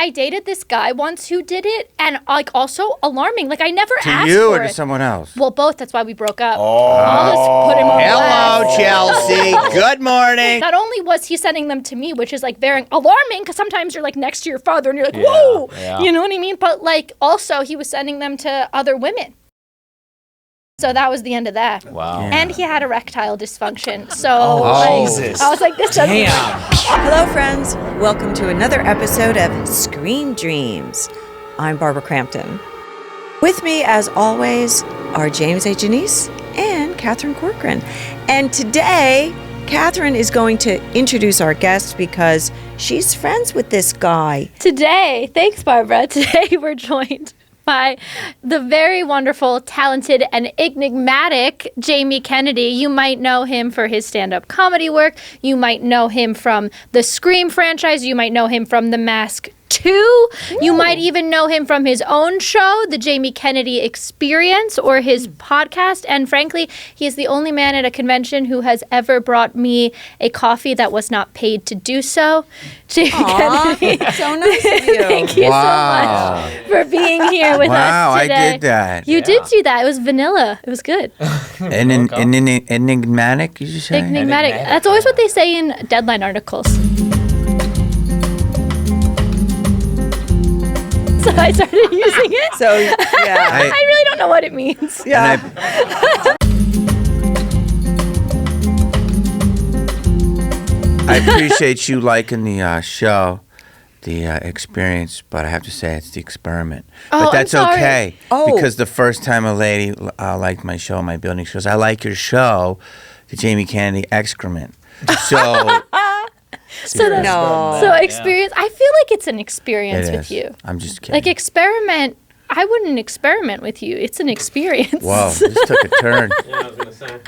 I dated this guy once who did it, and like also alarming. Like I never asked to you for or it. to someone else? Well, both. That's why we broke up. Oh. Just put him on Hello, blast. Chelsea. Good morning. Not only was he sending them to me, which is like very alarming, because sometimes you're like next to your father and you're like, whoa, you know what I mean? But like also he was sending them to other women. So that was the end of that. Wow. Yeah. And he had erectile dysfunction. So Jesus. I was like, this doesn't work. Hello, friends. Welcome to another episode of Scream Dreams. I'm Barbara Crampton. With me, as always, are James A. Janisse and Catherine Corcoran. And today, Catherine is going to introduce our guest because she's friends with this guy. Today, thanks, Barbara. Today we're joined by the very wonderful, talented, and enigmatic Jamie Kennedy. You might know him for his stand-up comedy work. You might know him from the Scream franchise. You might know him from The Mask 2. You might even know him from his own show, The Jamie Kennedy Experience, or his podcast. And frankly, he is the only man at a convention who has ever brought me a coffee that was not paid to do so. Jamie Kennedy. So nice of you. Thank you so much for being here with us today. I did that. You did do that. It was vanilla. It was good. Enigmatic, you say? Enigmatic. That's always what they say in Deadline articles. So I started using it. So, yeah. I really don't know what it means. Yeah. I appreciate you liking the show, the experience, but I have to say it's the experiment. Oh, But that's I'm sorry. okay, Oh. because the first time a lady liked my show, my building shows, I like your show, the Jamie Kennedy Excrement. So So experience. I feel like it's an experience it with is. you. I'm just kidding. Like experiment. I wouldn't experiment with you. It's an experience. Whoa, this took a turn. Yeah, I was going to say.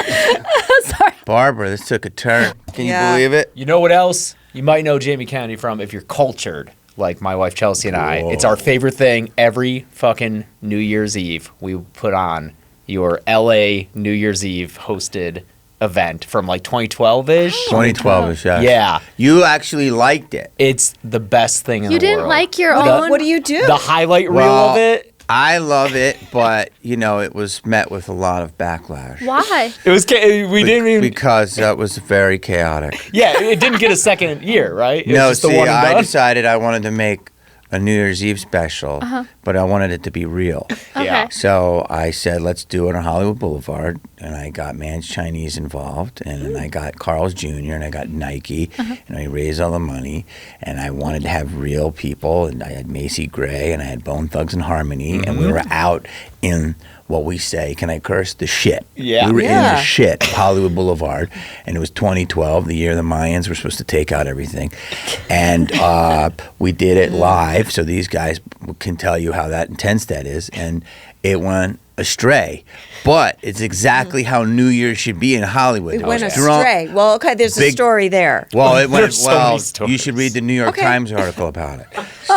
Sorry. Barbara, this took a turn. Can Yeah. you believe it? You know what else you might know Jamie Kennedy from if you're cultured, like my wife Chelsea and I. Whoa. It's our favorite thing every fucking New Year's Eve. We put on your LA New Year's Eve hosted event from like 2012-ish. 2012-ish, yes. Yeah. You actually liked it. It's the best thing in You the world. didn't like your The- own. What do you do? The highlight reel Well, of it. I love it, but, you know, it was met with a lot of backlash. Why? It was we didn't even Because that was very chaotic. Yeah, it didn't get a second year, right? It No, was just the see, one and I done. decided I wanted to make a New Year's Eve special, but I wanted it to be real. Okay. Yeah. So I said, let's do it on Hollywood Boulevard, and I got Man's Chinese involved, and then I got Carl's Jr., and I got Nike, and I raised all the money, and I wanted to have real people, and I had Macy Gray, and I had Bone Thugs and Harmony, and we were out in what we say, can I curse? The shit. Yeah. We were in Yeah. the shit, Hollywood Boulevard, and it was 2012, the year the Mayans were supposed to take out everything. And we did it live, so these guys can tell you how that intense that is, and it went astray. But it's exactly how New Year's should be in Hollywood. It I went was drunk. astray. Well, okay, there's a Big- story there. Well, it went There's so many well. stories. You should read the New York Okay. Times article about it. So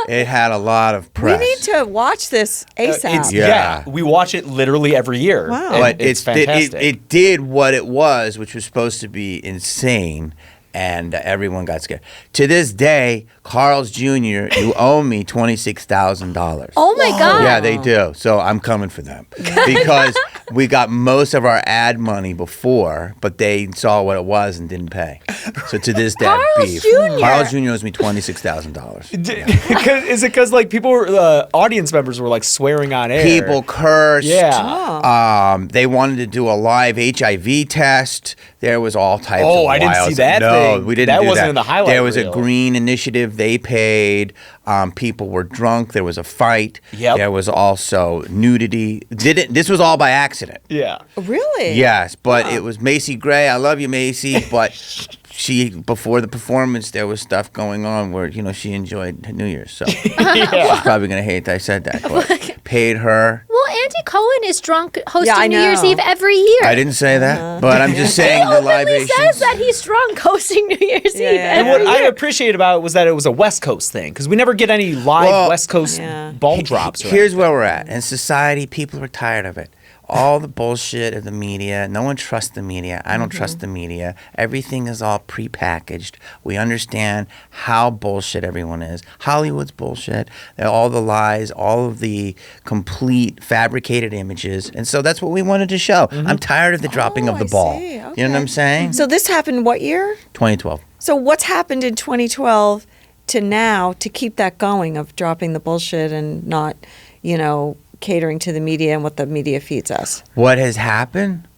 it had a lot of We press. need to watch this ASAP. Yeah. We watch it literally every year. Wow. and But it's fantastic. it did what it was, which was supposed to be insane, and everyone got scared. To this day, Carl's Jr., you owe me $26,000. Oh my God. Yeah, they do. So I'm coming for them because we got most of our ad money before, but they saw what it was and didn't pay. So to this day, I have Carl's beef. Jr. Carl's Jr. owes me $26,000. Is it because like people were audience members were like swearing on air? People cursed. Yeah. They wanted to do a live HIV test. There was all types of Oh, I didn't wild see stuff. that No, thing. we didn't That do wasn't that. in the highlight There was reel. a green initiative. They paid. People were drunk. There was a fight. Yep. There was also nudity. This was all by accident. Yeah. Really? Yes, but it was Macy Gray. I love you, Macy, but she before the performance there was stuff going on where she enjoyed New Year's, so she's probably gonna hate that I said that. But paid her. Well, Andy Cohen is drunk hosting I New Year's know. Eve every year. I didn't say that, but I'm just saying He the openly libations. says that he's drunk hosting New Year's Eve yeah. And every what I year. appreciate about it was that it was a West Coast thing because we never get any live Well, West Coast Yeah. ball drops. or Here's anything. where we're at. In society, people are tired of it. all the bullshit of the media. No one trusts the media. I don't trust the media. Everything is all prepackaged. We understand how bullshit everyone is. Hollywood's bullshit. All the lies, all of the complete fabricated images. And so that's what we wanted to show. I'm tired of the dropping of the ball. see. You know what I'm saying? So this happened what year? 2012. So what's happened in 2012 to now to keep that going of dropping the bullshit and not, catering to the media and what the media feeds us? What has happened?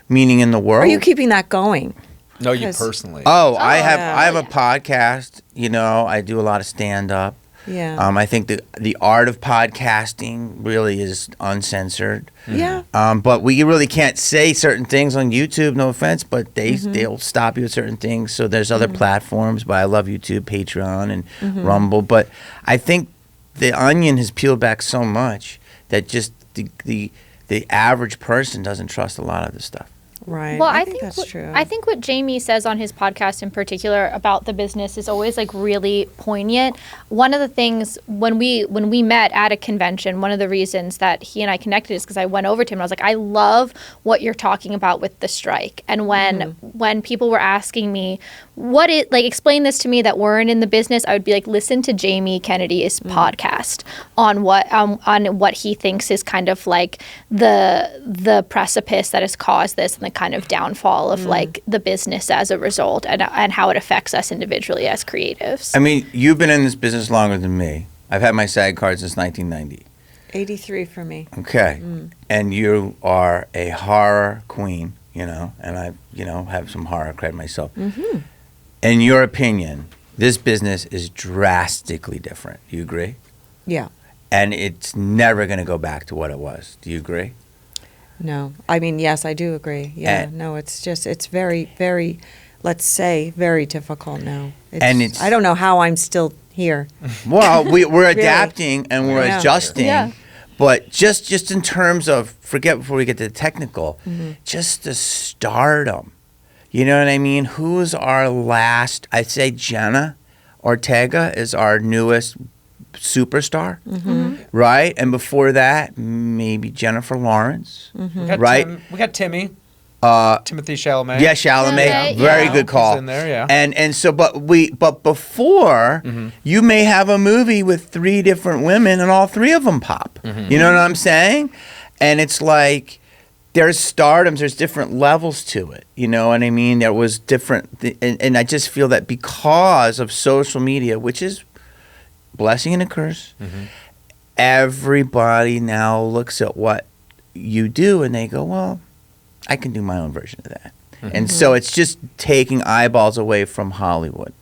Meaning in the world? Are you keeping that going? No, you Because- personally. I have yeah. I have a podcast. I do a lot of stand up. Yeah. I think the art of podcasting really is uncensored. Yeah. But we really can't say certain things on YouTube. No offense, but they'll stop you at certain things. So there's other platforms. But I love YouTube, Patreon, and Rumble. But I think the onion has peeled back so much that just the average person doesn't trust a lot of this stuff. Right. Well, I think that's what, true. I think what Jamie says on his podcast in particular about the business is always like really poignant. One of the things when we met at a convention, one of the reasons that he and I connected is because I went over to him and I was like, I love what you're talking about with the strike. And when people were asking me explain this to me that weren't in the business, I would be like, listen to Jamie Kennedy's podcast on what he thinks is kind of like the precipice that has caused this and the kind of downfall of like the business as a result and how it affects us individually as creatives. I mean, you've been in this business longer than me. I've had my SAG card since 1990. 83 for me. Okay. And you are a horror queen, and I, have some horror cred myself. In your opinion, this business is drastically different. Do you agree? Yeah. And it's never going to go back to what it was. Do you agree? No. I mean, yes, I do agree. Yeah. And- No, it's very, very, let's say, very difficult now. And I don't know how I'm still here. Well, we're adapting and we're Yeah. adjusting. Yeah. But just in terms of, forget before we get to the technical, just the stardom. You know what I mean? Who's our last? I'd say Jenna Ortega is our newest superstar, right? And before that, maybe Jennifer Lawrence, We got right? we got Timmy. Timothy Chalamet. Yeah, Chalamet, Yeah, very yeah. good call. He's in there, yeah. And so, but before, you may have a movie with 3 different women, and all 3 of them pop. You know what I'm saying? And it's like there's stardoms, there's different levels to it. You know what I mean? There was different, and I just feel that because of social media, which is blessing and a curse, everybody now looks at what you do and they go, well, I can do my own version of that. And so it's just taking eyeballs away from Hollywood.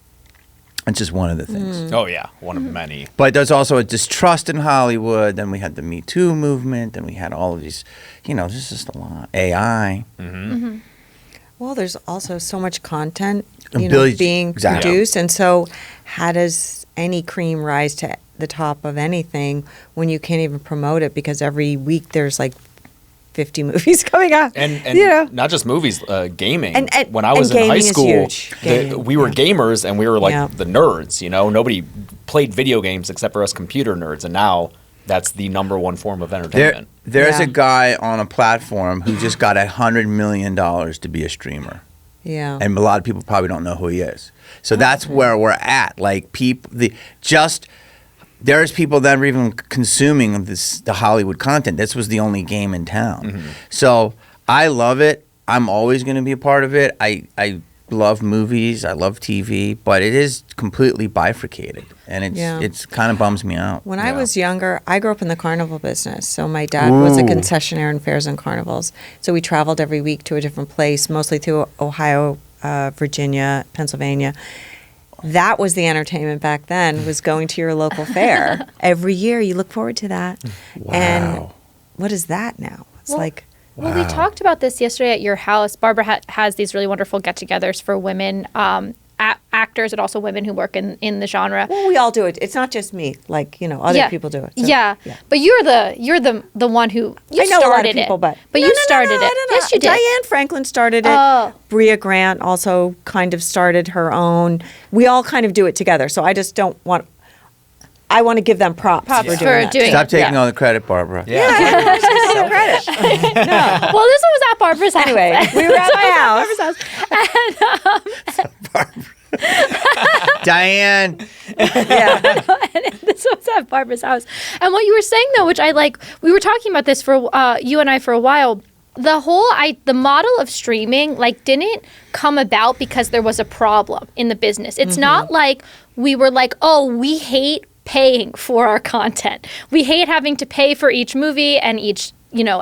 It's just one of the things. Oh yeah, one of many. But there's also a distrust in Hollywood. Then we had the Me Too movement. Then we had all of these, there's just a lot. AI. Well, there's also so much content, Billions- being exactly. produced. And so how does any cream rise to the top of anything when you can't even promote it because every week there's like 50 movies coming out? And not just movies, gaming. And when I was and in high gaming is school, huge. Gaming, we were yeah. gamers and we were like Yeah. the nerds. Nobody played video games except for us computer nerds, and now that's the number one form of entertainment. There's Yeah. a guy on a platform who just got $100 million to be a streamer. Yeah. And a lot of people probably don't know who he is. So that's where we're at. Like there's people that are even consuming the Hollywood content. This was the only game in town. So I love it. I'm always going to be a part of it. I love movies. I love TV, but it is completely bifurcated, and it's kind of bums me out. When I was younger, I grew up in the carnival business. So my dad was a Ooh. concessionaire in fairs and carnivals. So we traveled every week to a different place, mostly through Ohio, Virginia, Pennsylvania. That was the entertainment back then, was going to your local fair. Every year you look forward to that. Wow. And what is that now? It's like, Well, we talked about this yesterday at your house. Barbara has these really wonderful get-togethers for women actors and also women who work in the genre. well, we all do it. It's not just me. Like, other people do it. So, yeah, but you're the one who I know a lot started of people, it. but you started it. No. Yes, you did. Diane Franklin started it. Oh. Bria Grant also kind of started her own. We all kind of do it together. So I just don't want. I want to give them props for doing that. doing Stop it. taking all the credit, Barbara. Yeah. the credit. No. Well, this one was at Barbara's house. Anyway, we were at my house. And, Diane. Yeah. and this was at Barbara's house. And what you were saying though, which I like, we were talking about this for you and I for a while. The model of streaming didn't come about because there was a problem in the business. It's not like we were like, oh, we hate paying for our content. We hate having to pay for each movie and each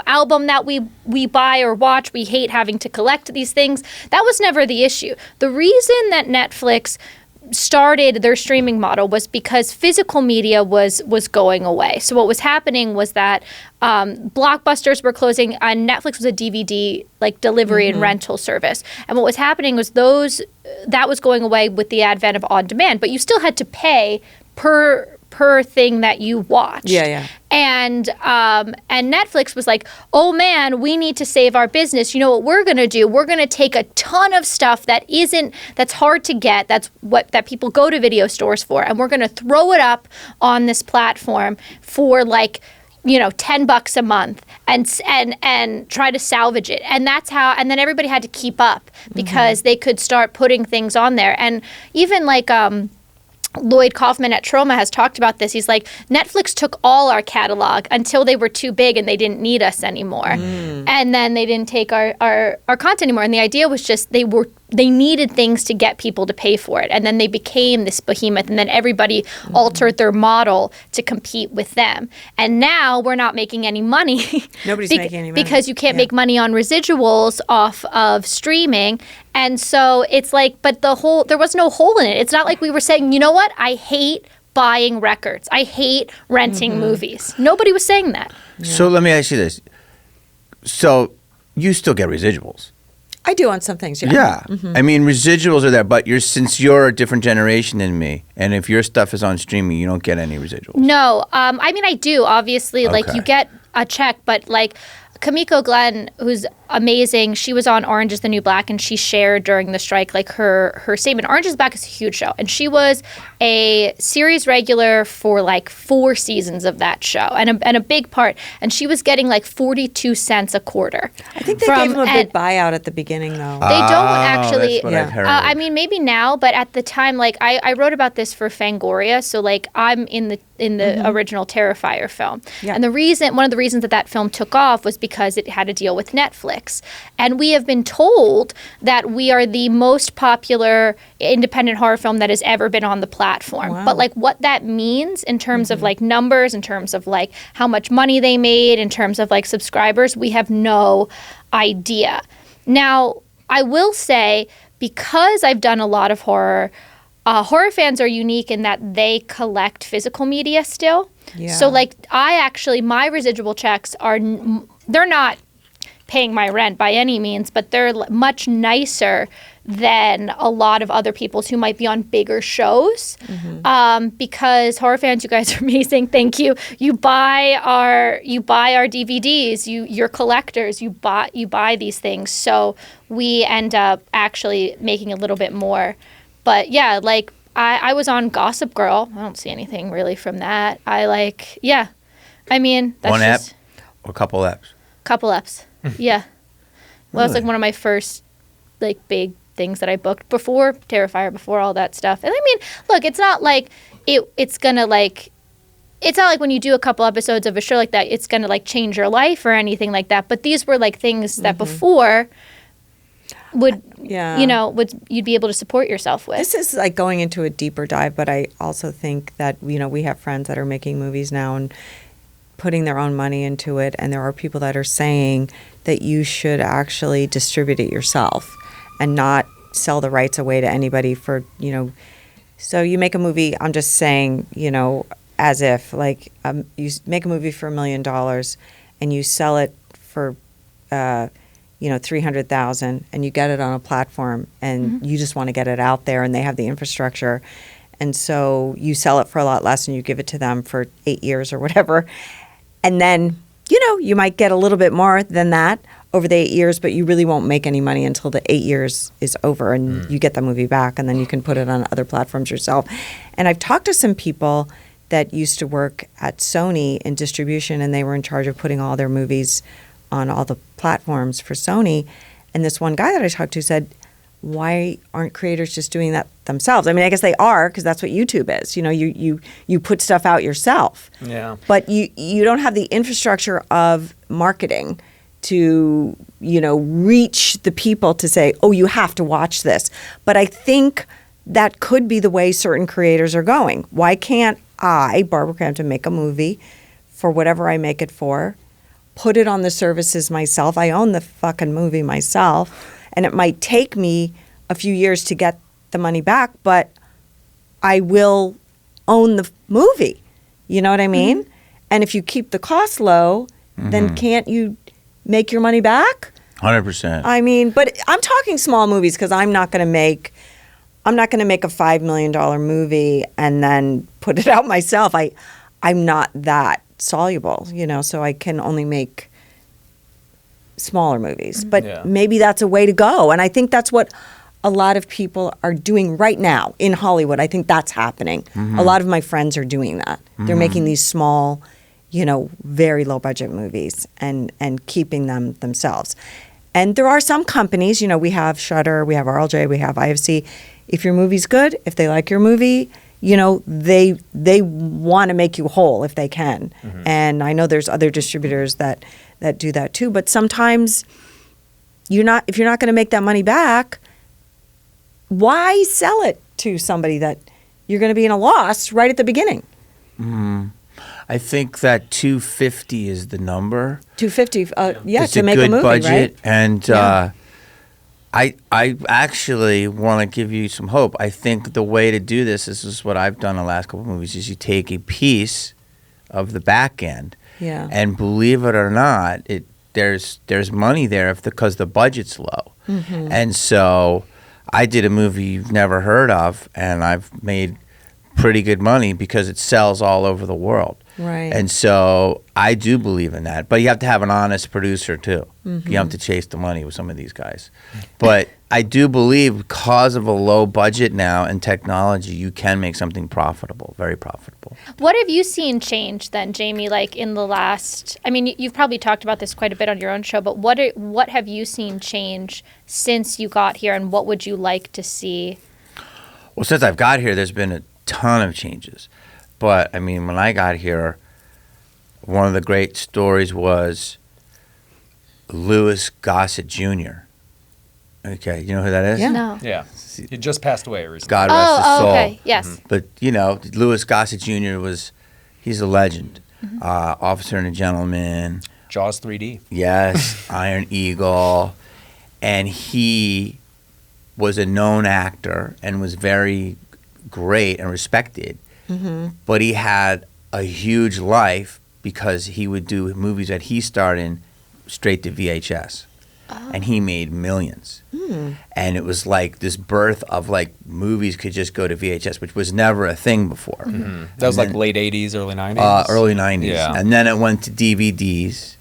album that we buy or watch. We hate having to collect these things. That was never the issue. The reason that Netflix started their streaming model was because physical media was going away. So what was happening was that Blockbusters were closing, and Netflix was a DVD delivery and rental service. And what was happening was that was going away with the advent of on demand, but you still had to pay per thing that you watched. Yeah. And Netflix was like, oh man, we need to save our business. You know what we're going to do? We're going to take a ton of stuff that's hard to get, that people go to video stores for, and we're going to throw it up on this platform for $10 a month and try to salvage it. And that's how, and then everybody had to keep up because they could start putting things on there. And even Lloyd Kaufman at Troma has talked about this. He's like, Netflix took all our catalog until they were too big and they didn't need us anymore. And then they didn't take our content anymore. And the idea was just they needed things to get people to pay for it. And then they became this behemoth, and then everybody altered their model to compete with them. And now we're not making any money. Nobody's making any money. Because you can't make money on residuals off of streaming. And so it's but there was no hole in it. It's not like we were saying, you know what, I hate buying records. I hate renting movies. Nobody was saying that. Yeah. So let me ask you this. So you still get residuals? I do on some things, yeah. Yeah. I mean, residuals are there, but since you're a different generation than me, and if your stuff is on streaming, you don't get any residuals. No. I mean, I do, obviously. Okay. You get a check, but Kamiko Glenn, who's amazing, she was on Orange is the New Black, and she shared during the strike her statement. Orange is the Black is a huge show, and she was a series regular for 4 seasons of that show, and a big part. And she was getting 42 cents a quarter. I think they gave them a big buyout at the beginning, though. They don't actually. That's what I've heard. I mean, maybe now, but at the time, I wrote about this for Fangoria, so I'm in the original Terrifier film, and one of the reasons that film took off was because it had a deal with Netflix. And we have been told that we are the most popular independent horror film that has ever been on the platform. Wow. But what that means in terms of numbers, in terms of how much money they made, in terms of subscribers, we have no idea. Now, I will say, because I've done a lot of horror, horror fans are unique in that they collect physical media still. Yeah. So my residual checks they're not paying my rent by any means, but they're much nicer than a lot of other people's who might be on bigger shows. Because horror fans, you guys are amazing. Thank you. You buy our DVDs. You're collectors. You buy these things. So we end up actually making a little bit more. But yeah, I was on Gossip Girl. I don't see anything really from that. I mean, that's one app just or a couple apps? Couple apps. Yeah. Well, Really? it's one of my first big things that I booked before Terrifier, before all that stuff. And I mean, look, it's not it's gonna it's not when you do a couple episodes of a show like that, it's gonna change your life or anything like that. But these were things that before would you'd be able to support yourself with. This is going into a deeper dive, but I also think that we have friends that are making movies now and putting their own money into it, and there are people that are saying that you should actually distribute it yourself and not sell the rights away to anybody for so you make a movie, I'm just saying, as if you make a movie for $1 million and you sell it for $300,000 and you get it on a platform and you just want to get it out there and they have the infrastructure, and so you sell it for a lot less and you give it to them for 8 years or whatever. And then, you might get a little bit more than that over the 8 years, but you really won't make any money until the 8 years is over and you get the movie back, and then you can put it on other platforms yourself. And I've talked to some people that used to work at Sony in distribution, and they were in charge of putting all their movies on all the platforms for Sony. And this one guy that I talked to said, why aren't creators just doing that themselves? I mean, I guess they are, because that's what YouTube is. You know, you put stuff out yourself. Yeah. But you don't have the infrastructure of marketing to, you know, reach the people to say, oh, you have to watch this. But I think that could be the way certain creators are going. Why can't I, Barbara Crampton, make a movie for whatever I make it for, put it on the services myself? I own the fucking movie myself. And it might take me a few years to get the money back, but I will own the movie. You know what I mean? Mm-hmm. And if you keep the cost low, then can't you make your money back? 100%. I mean, but I'm talking small movies because I'm not going to make a $5 million movie and then put it out myself. I'm not that soluble, you know, so I can only make smaller movies. But maybe that's a way to go. And I think that's what a lot of people are doing right now in Hollywood. I think that's happening. A lot of my friends are doing that. They're making these small, you know, very low budget movies and keeping them themselves. And there are some companies, you know, we have Shudder, we have RLJ, we have IFC. If your movie's good, if they like your movie, you know, they want to make you whole if they can. And I know there's other distributors that do that too. But sometimes if you're not going to make that money back, why sell it to somebody that you're going to be in a loss right at the beginning? I think that $250 is the number. $250, It's to a make good a movie, budget, right? and I actually want to give you some hope. I think the way to do this is what I've done the last couple of movies, is you take a piece of the back end, and believe it or not, there's money there because the budget's low. And so I did a movie you've never heard of, and I've made pretty good money because it sells all over the world. Right. And so I do believe in that. But you have to have an honest producer, too. You have to chase the money with some of these guys. But I do believe because of a low budget now and technology, you can make something profitable, very profitable. What have you seen change then, Jamie, like in the last, I mean, you've probably talked about this quite a bit on your own show, but what have you seen change since you got here, and what would you like to see? Well, since I've got here, there's been a ton of changes. But, I mean, when I got here, one of the great stories was Louis Gossett Jr. Okay, you know who that is? Yeah. No. Yeah. He just passed away recently. God rest his soul. Okay, yes. But, you know, Louis Gossett Jr. he's a legend. Officer and a Gentleman. Jaws 3D. Yes, Iron Eagle. And he was a known actor and was very great and respected. But he had a huge life because he would do movies that he starred in straight to VHS. And he made millions. And it was like this birth of like movies could just go to VHS, which was never a thing before. That was like late 80s, early 90s? Early 90s. Yeah. And then it went to DVDs.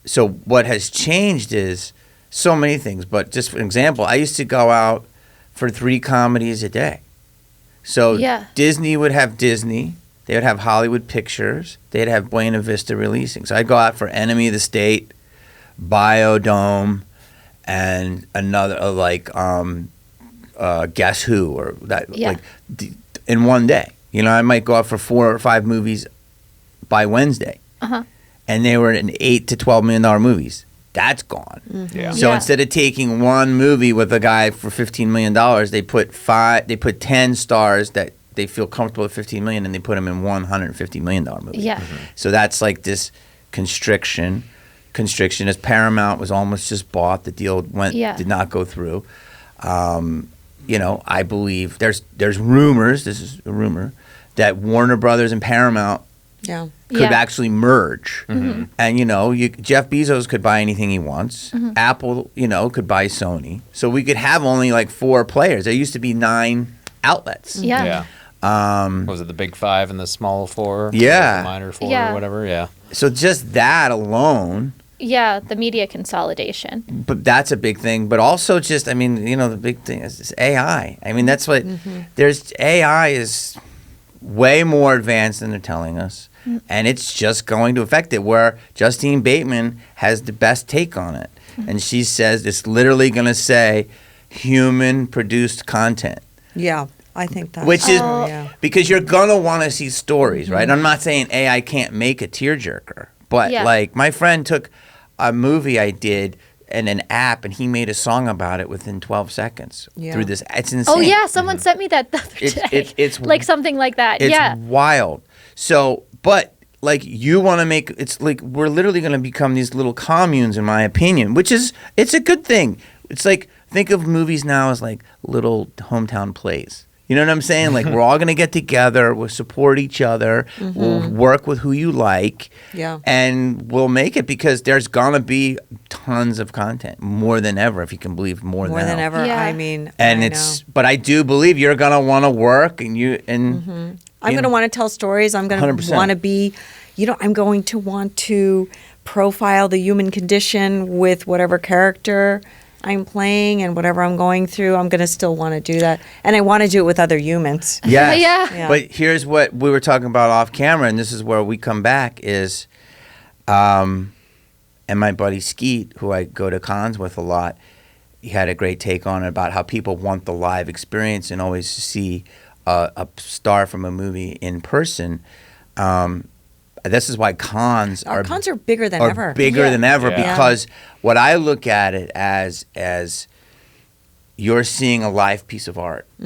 So what has changed is so many things. But just for example, I used to go out for 3 comedies a day. So Disney would have Disney. They would have Hollywood Pictures. They'd have Buena Vista releasing. So I'd go out for Enemy of the State, Biodome, and another Guess Who or that in one day. You know, I might go out for 4 or 5 movies by Wednesday, and they were in $8 to $12 million movies. That's gone. So instead of taking one movie with a guy for $15 million, they put 10 stars that they feel comfortable at $15 million, and they put them in $150 million movie. So that's like this constriction. As Paramount was almost just bought, the deal did not go through. You know, I believe there's rumors. This is a rumor that Warner Brothers and Paramount could actually merge. And, you know, Jeff Bezos could buy anything he wants. Apple, you know, could buy Sony. So we could have only like 4 players. There used to be 9 outlets. Was it the big 5 and the small 4? Yeah. The minor 4 or whatever? So just that alone. The media consolidation. But that's a big thing. But also just, I mean, you know, the big thing is AI. I mean, that's what, there's AI is way more advanced than they're telling us. And it's just going to affect it, where Justine Bateman has the best take on it. And she says it's literally going to say human-produced content. Yeah, I think that's Which is yeah. because you're going to want to see stories, right? I'm not saying AI can't make a tearjerker. But, like, my friend took a movie I did in an app, and he made a song about it within 12 seconds through this. It's insane. Oh, yeah. Someone sent me that the other day. It's like something like that. It's wild. So, but like you want to make, it's like we're literally going to become these little communes, in my opinion, which is, it's a good thing. It's like, think of movies now as like little hometown plays. You know what I'm saying? Like, we're all going to get together, we'll support each other, we'll work with who you like, and we'll make it, because there's going to be tons of content, more than ever, if you can believe more than ever. Yeah. I mean, and but I do believe you're going to want to work, and I'm going to want to tell stories. I'm going to want to be, I'm going to want to profile the human condition with whatever character I'm playing and whatever I'm going through. I'm going to still want to do that. And I want to do it with other humans. Yes. Yeah. But here's what we were talking about off camera, and this is where we come back is, and my buddy Skeet, who I go to cons with a lot, he had a great take on it about how people want the live experience and always see a star from a movie in person. This is why cons are bigger than ever. Bigger than ever, Yeah. because what I look at it as you're seeing a live piece of art. Do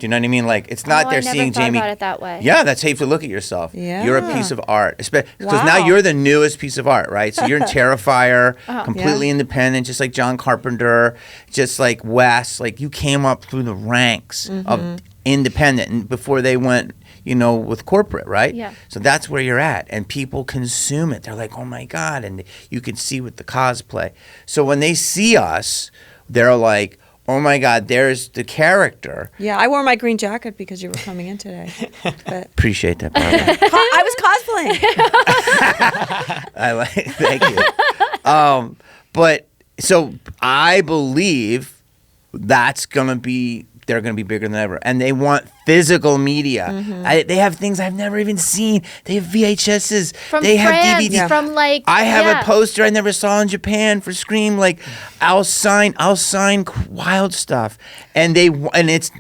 you know what I mean? Like, it's not they're seeing Jamie. I never thought about it that way. Yeah, that's how you have to look at yourself. Yeah. You're a piece of art. Because now you're the newest piece of art, right? So you're in Terrifier, completely independent, just like John Carpenter, just like Wes. Like, you came up through the ranks of independent, and before they went, with corporate, right? Yeah. So that's where you're at, and people consume it. They're like, oh my God, and you can see with the cosplay. So when they see us, they're like, oh my God, there's the character. Yeah, I wore my green jacket because you were coming in today. But Appreciate that, Barbara. I was cosplaying. Thank you. But so I believe they're going to be bigger than ever. And they want physical media. They have things I've never even seen. They have VHSs. They have DVDs. From like, I have a poster I never saw in Japan for Scream. Like, I'll sign wild stuff. And it's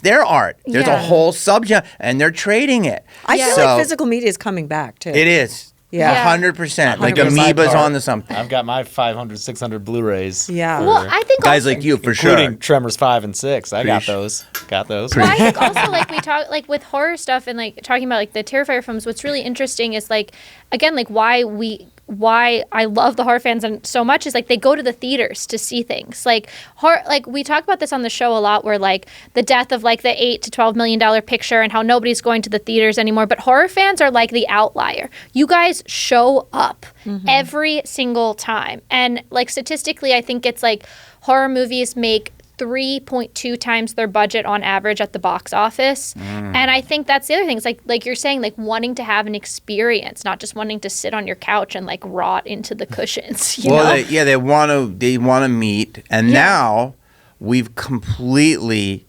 their art. There's a whole subject, and they're trading it. I feel like physical media is coming back, too. It is. Yeah. 100%. Like, 100%. amoeba's onto something. I've got my 500, 600 Blueys. Yeah. Well, I think Guys also, like you, for Including sure. Tremors 5 and 6. I got Preach. those. well, I think also like we talk like with horror stuff and like talking about like the Terrifier films. What's really interesting is like, again, like why I love the horror fans and so much is like they go to the theaters to see things like horror. Like we talk about this on the show a lot, where like the death of like the $8 to $12 million picture and how nobody's going to the theaters anymore. But horror fans are like the outlier. You guys show up every single time, and like statistically, I think it's like horror movies make 3.2 times their budget on average at the box office. And I think that's the other thing. It's like you're saying, like wanting to have an experience, not just wanting to sit on your couch and like rot into the cushions. You know? They want to meet, and now we've completely.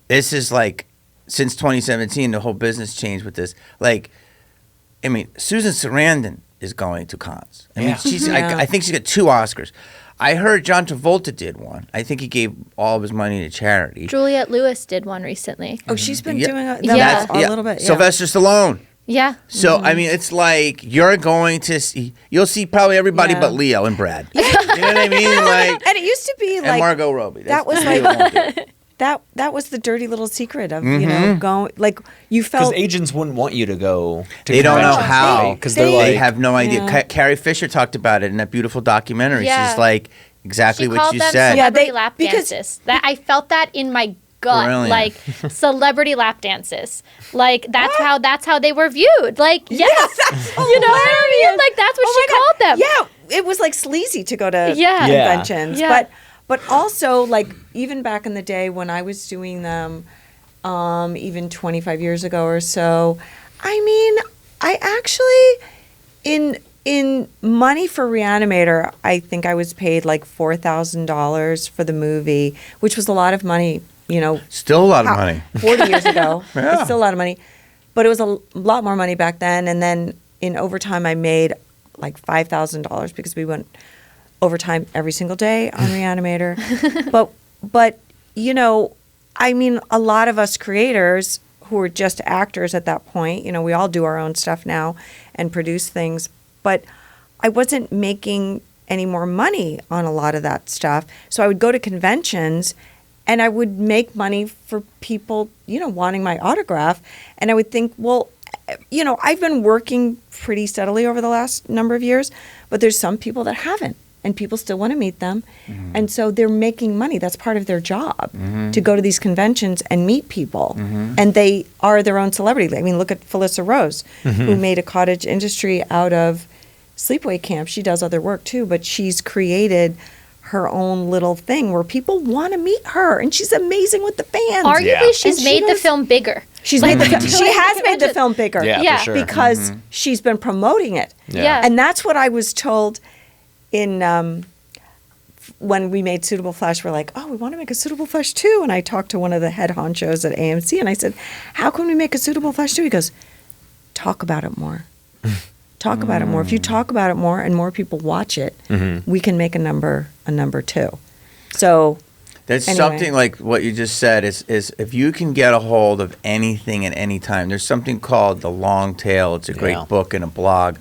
This is like since 2017, the whole business changed with this. Like, I mean, Susan Sarandon is going to cons. I mean, she's. I think she's got 2 Oscars. I heard John Travolta did one. I think he gave all of his money to charity. Juliette Lewis did one recently. Oh, she's been Yeah. doing a little bit. Yeah. Sylvester Stallone. Yeah. So I mean, it's like you're going to see. You'll see probably everybody but Leo and Brad. You know what I mean? Like, And it used to be and like Margot Robbie. that was They like- won't do it. that was the dirty little secret of going like you Because felt agents wouldn't want you to go to They don't know conventions, how. right? 'Cause they're They They like, have no idea. Yeah. Carrie Fisher talked about it in that beautiful documentary. Yeah. She's like exactly She what called you them said. celebrity Yeah, lap because- dances. That I felt that in my gut. Brilliant. Like celebrity lap dances. Like that's how they were viewed. Like yes, you know what I mean? Like that's what she called them. Yeah, it was like sleazy to go to Yeah. Yeah. conventions, Yeah. but also like even back in the day when I was doing them, even 25 years ago or so. I mean, I actually in money for Re-Animator, I think I was paid like $4,000 for the movie, which was a lot of money Still a lot of money. 40 years ago. Yeah. It's still a lot of money. But it was a lot more money back then. And then in overtime, I made like $5,000 because we went overtime every single day on Re-Animator. but I mean, a lot of us creators who are just actors at that point, we all do our own stuff now and produce things. But I wasn't making any more money on a lot of that stuff. So I would go to conventions and I would make money for people, wanting my autograph. And I would think, well, I've been working pretty steadily over the last number of years, but there's some people that haven't, and people still want to meet them. Mm-hmm. And so they're making money. That's part of their job, to go to these conventions and meet people. Mm-hmm. And they are their own celebrity. I mean, look at Felissa Rose, who made a cottage industry out of sleepaway camp. She does other work too, but she's created her own little thing where people want to meet her, and she's amazing with the fans. Arguably, she's made the film bigger. She has made the film bigger. Yeah, for sure. Because she's been promoting it. Yeah. And that's what I was told in when we made Suitable Flesh. We're like, oh, we want to make a Suitable Flesh 2. And I talked to one of the head honchos at AMC, and I said, how can we make a Suitable Flesh 2? He goes, talk about it more. Talk about it more. If you talk about it more and more people watch it, we can make a number 2. So that's anyway. something like what you just said is if you can get a hold of anything at any time. There's something called The Long Tail. It's a great book and a blog,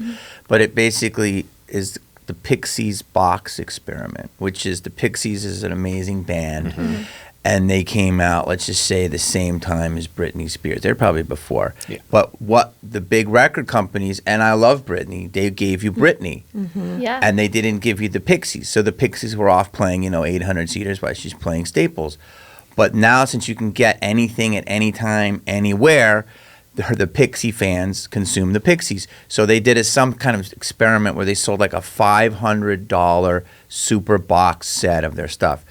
but it basically is the Pixies box experiment, which is the Pixies is an amazing band. And they came out, let's just say, the same time as Britney Spears. They're probably before. Yeah. But what the big record companies, and I love Britney, they gave you Britney. Yeah. And they didn't give you the Pixies. So the Pixies were off playing, 800 seaters while she's playing Staples. But now, since you can get anything at any time, anywhere, the Pixie fans consume the Pixies. So they did some kind of experiment where they sold like a $500 super box set of their stuff.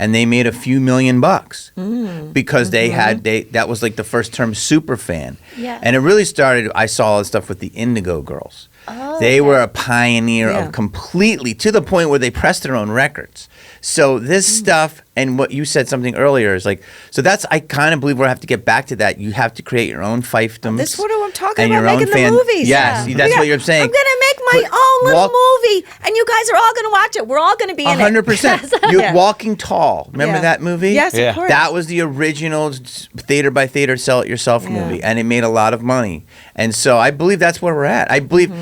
And they made a few $1,000,000 because that was like the first term super fan. Yeah. And it really started, I saw all this stuff with the Indigo Girls. Oh, they were a pioneer of completely, to the point where they pressed their own records. So this stuff, and what you said something earlier is like, so that's, I kind of believe we'll have to get back to that. You have to create your own fiefdoms. This is what I'm talking about, making the movies. Yes, that's what you're saying. I'm going to make my own little movie, and you guys are all going to watch it. We're all going to be in 100%. it. You're Walking Tall. Remember that movie? Yes, of course. That was the original theater by theater, sell it yourself movie, and it made a lot of money. And so I believe that's where we're at. I believe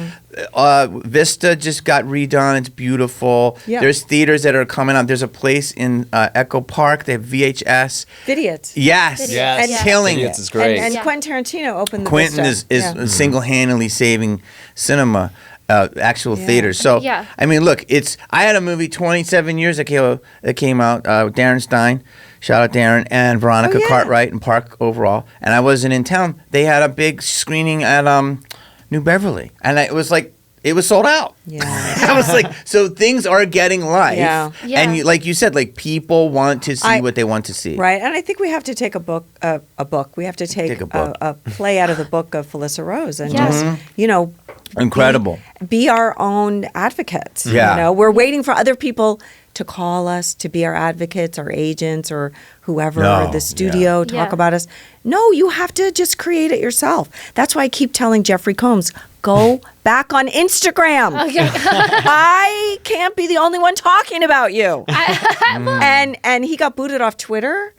Vista just got redone. It's beautiful. Yeah. There's theaters that are coming up. There's a place in Echo Park. They have VHS. Vidiots. Yes. And killing Vidiots is great. And Quentin Tarantino opened the Quentin Vista. is single-handedly saving cinema. Actual theaters. So, I mean, look, I had a movie 27 years ago that came out, Darren Stein, shout out Darren, and Veronica Cartwright and Park Overall, and I wasn't in town. They had a big screening at New Beverly, and it was sold out. Yeah. I was like, so things are getting life. Yeah. And like you said, like people want to see what they want to see. Right. And I think we have to take a book. We have to take a play out of the book of Felissa Rose and just, incredible. Be our own advocates. Yeah. We're waiting for other people to call us to be our advocates, our agents, or whoever, or the studio talk about us. No, you have to just create it yourself. That's why I keep telling Jeffrey Combs, go back on Instagram. Okay. I can't be the only one talking about you. And he got booted off Twitter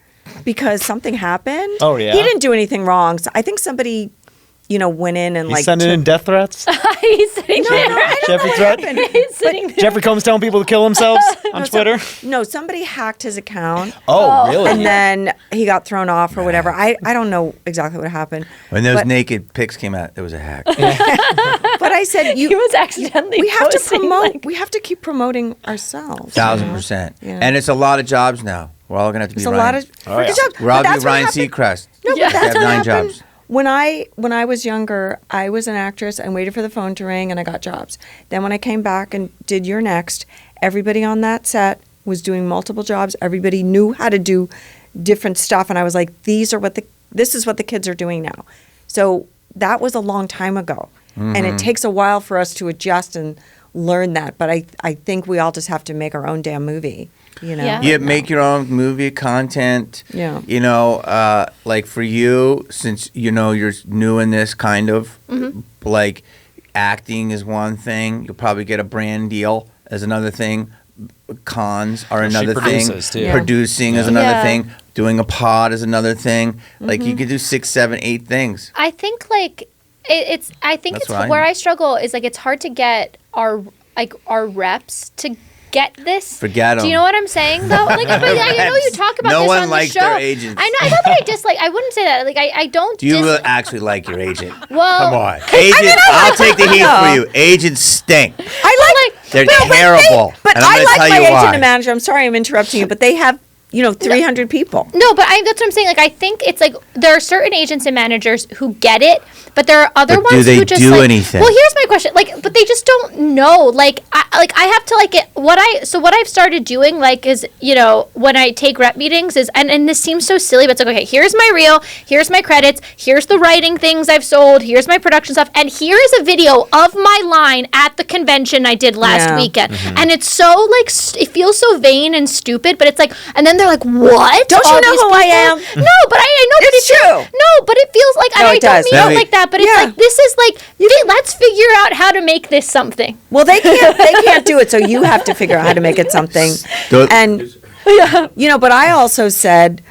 because something happened. Oh, yeah. He didn't do anything wrong. So I think somebody went in and He's sending in death threats? He's sitting there. Jeffrey threat? He's sitting there. Jeffrey Combs telling people to kill themselves on Twitter? Somebody hacked his account. Oh, really? And then he got thrown off or whatever. I don't know exactly what happened. When those naked pics came out, it was a hack. But I said, he was accidentally we have to posting, promote. We have to keep promoting ourselves. 1,000%. And it's a lot of jobs now. We're all going to have to be Ryan. It's a lot of jobs. We're all going to be Ryan Seacrest. No, but that's have 9 happened. jobs. When I was younger, I was an actress and waited for the phone to ring, and I got jobs. Then when I came back and did You're Next, everybody on that set was doing multiple jobs. Everybody knew how to do different stuff, and I was like, this is what the kids are doing now. So that was a long time ago, and it takes a while for us to adjust and learn that. But I think we all just have to make our own damn movie. Yeah. You make your own movie content. Yeah. You know, like for you, since you know you're new in this kind of, like acting is one thing. You'll probably get a brand deal as another thing. Cons are another thing. produces, too. Yeah. Producing is another Yeah. thing. Doing a pod is another thing. Like you could do 6, 7, 8 things. I think like it's. I think That's it's what I where mean. I struggle is like it's hard to get our reps to get this. Forget 'em. Do you know what I'm saying though? Like I know you talk about No this one on likes the show. their agents. I know. I know that I dislike. I wouldn't say that. Like I don't. Do you really actually like your agent? Well, Come on. Agent, I'll take the heat for you. Agents stink. I like. They're No, terrible. But and I'm I gonna like tell my you agent why. and manager. I'm sorry I'm interrupting you, but they have 300 people. No, but that's what I'm saying. Like, I think it's like there are certain agents and managers who get it, but there are other But do ones they who just do like. anything? Well, here's my question. Like, but they just don't know. Like, I have to like it. What I've started doing like is when I take rep meetings is and this seems so silly, but it's like okay, here's my reel, here's my credits, here's the writing things I've sold, here's my production stuff, and here is a video of my line at the convention I did last Yeah. weekend, and it's so like it feels so vain and stupid, but it's like, and then they're like, what? Don't you All know these who I am? No, but I know that It's true. No, but it feels like No, and I it don't does. mean Let it me- like that. But it's Yeah. like this is like let's figure out how to make this something. Well, they can't do it, so you have to figure out how to make it something. Do- And but I also said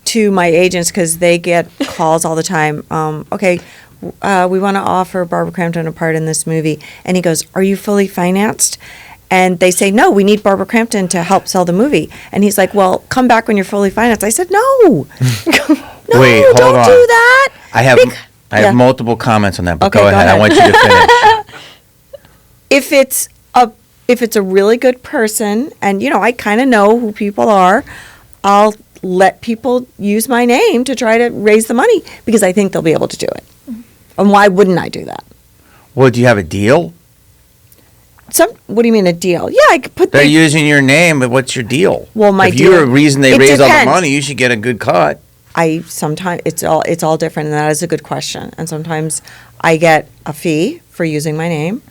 to my agents because they get calls all the time. Okay, we want to offer Barbara Crampton a part in this movie, and he goes, "Are you fully financed?" And they say, "No, we need Barbara Crampton to help sell the movie." And he's like, "Well, come back when you're fully financed." I said, "No, no, Wait, hold don't on. do that." I have Yeah. multiple comments on that, but Okay, go go ahead. I ahead. want you to finish. If it's a really good person, and I kind of know who people are, I'll let people use my name to try to raise the money because I think they'll be able to do it. And why wouldn't I do that? Well, do you have a deal? What do you mean a deal? Yeah, I could put They're the, using your name, but what's your deal? Well, my if you're deal- a reason they it raise all the depends. money, you should get a good cut. I sometimes it's all different, and that is a good question. And sometimes I get a fee for using my name,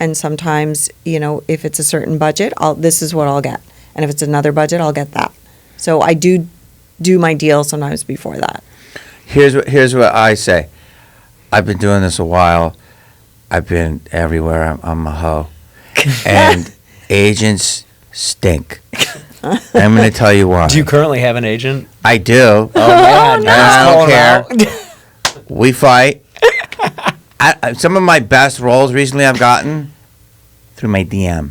and sometimes if it's a certain budget, this is what I'll get, and if it's another budget, I'll get that. So I do my deal sometimes before that. Here's what I say. I've been doing this a while. I've been everywhere. I'm a hoe. And agents stink. I'm going to tell you why. Do you currently have an agent? I do. Oh man, And I don't Calling care. out. We fight. Some of my best roles recently I've gotten through my DM.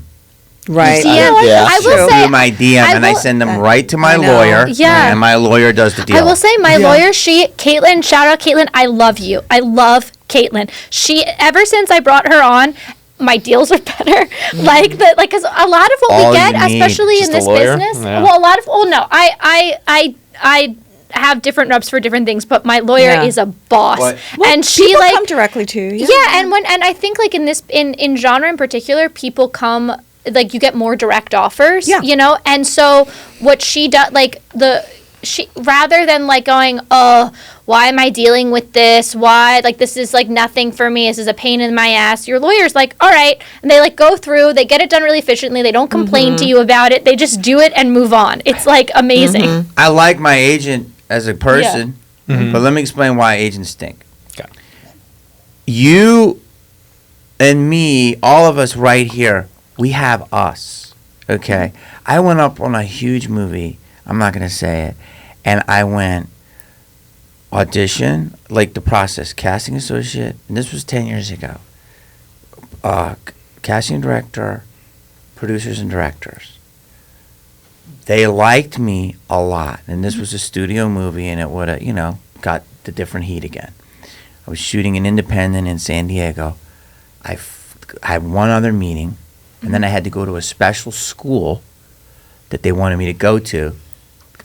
Right. You know what? Yeah. I will True. say Through my DM, and I will- send them right to my I know. lawyer. Yeah. And my lawyer does the deal. I will say my lawyer, Caitlin, shout out Caitlin, I love you. I love Caitlin. She, ever since I brought her on, my deals are better. Because a lot of what All we get, you need, especially just in a this lawyer? business, Yeah. well, a lot of, oh no, I have different reps for different things, but my lawyer Yeah. is a boss. What? And she People like, come directly to you. yeah, and I think like in this in genre in particular, people come like you get more direct offers, Yeah. and so what she does she rather than like going, oh, why am I dealing with this? Why like this is like nothing for me. This is a pain in my ass. Your lawyer's like, all right, and they like go through, they get it done really efficiently. They don't complain to you about it. They just do it and move on. It's like amazing. I like my agent as a person, but let me explain why agents stink. Okay. You and me, all of us right here, we have us. Okay? I went up on a huge movie. I'm not going to say it. And I went audition, like the process, casting associate, and this was 10 years ago. Casting director, producers and directors. They liked me a lot, and this was a studio movie, and it would have, got the different heat again. I was shooting an independent in San Diego. I had one other meeting, and then I had to go to a special school that they wanted me to go to.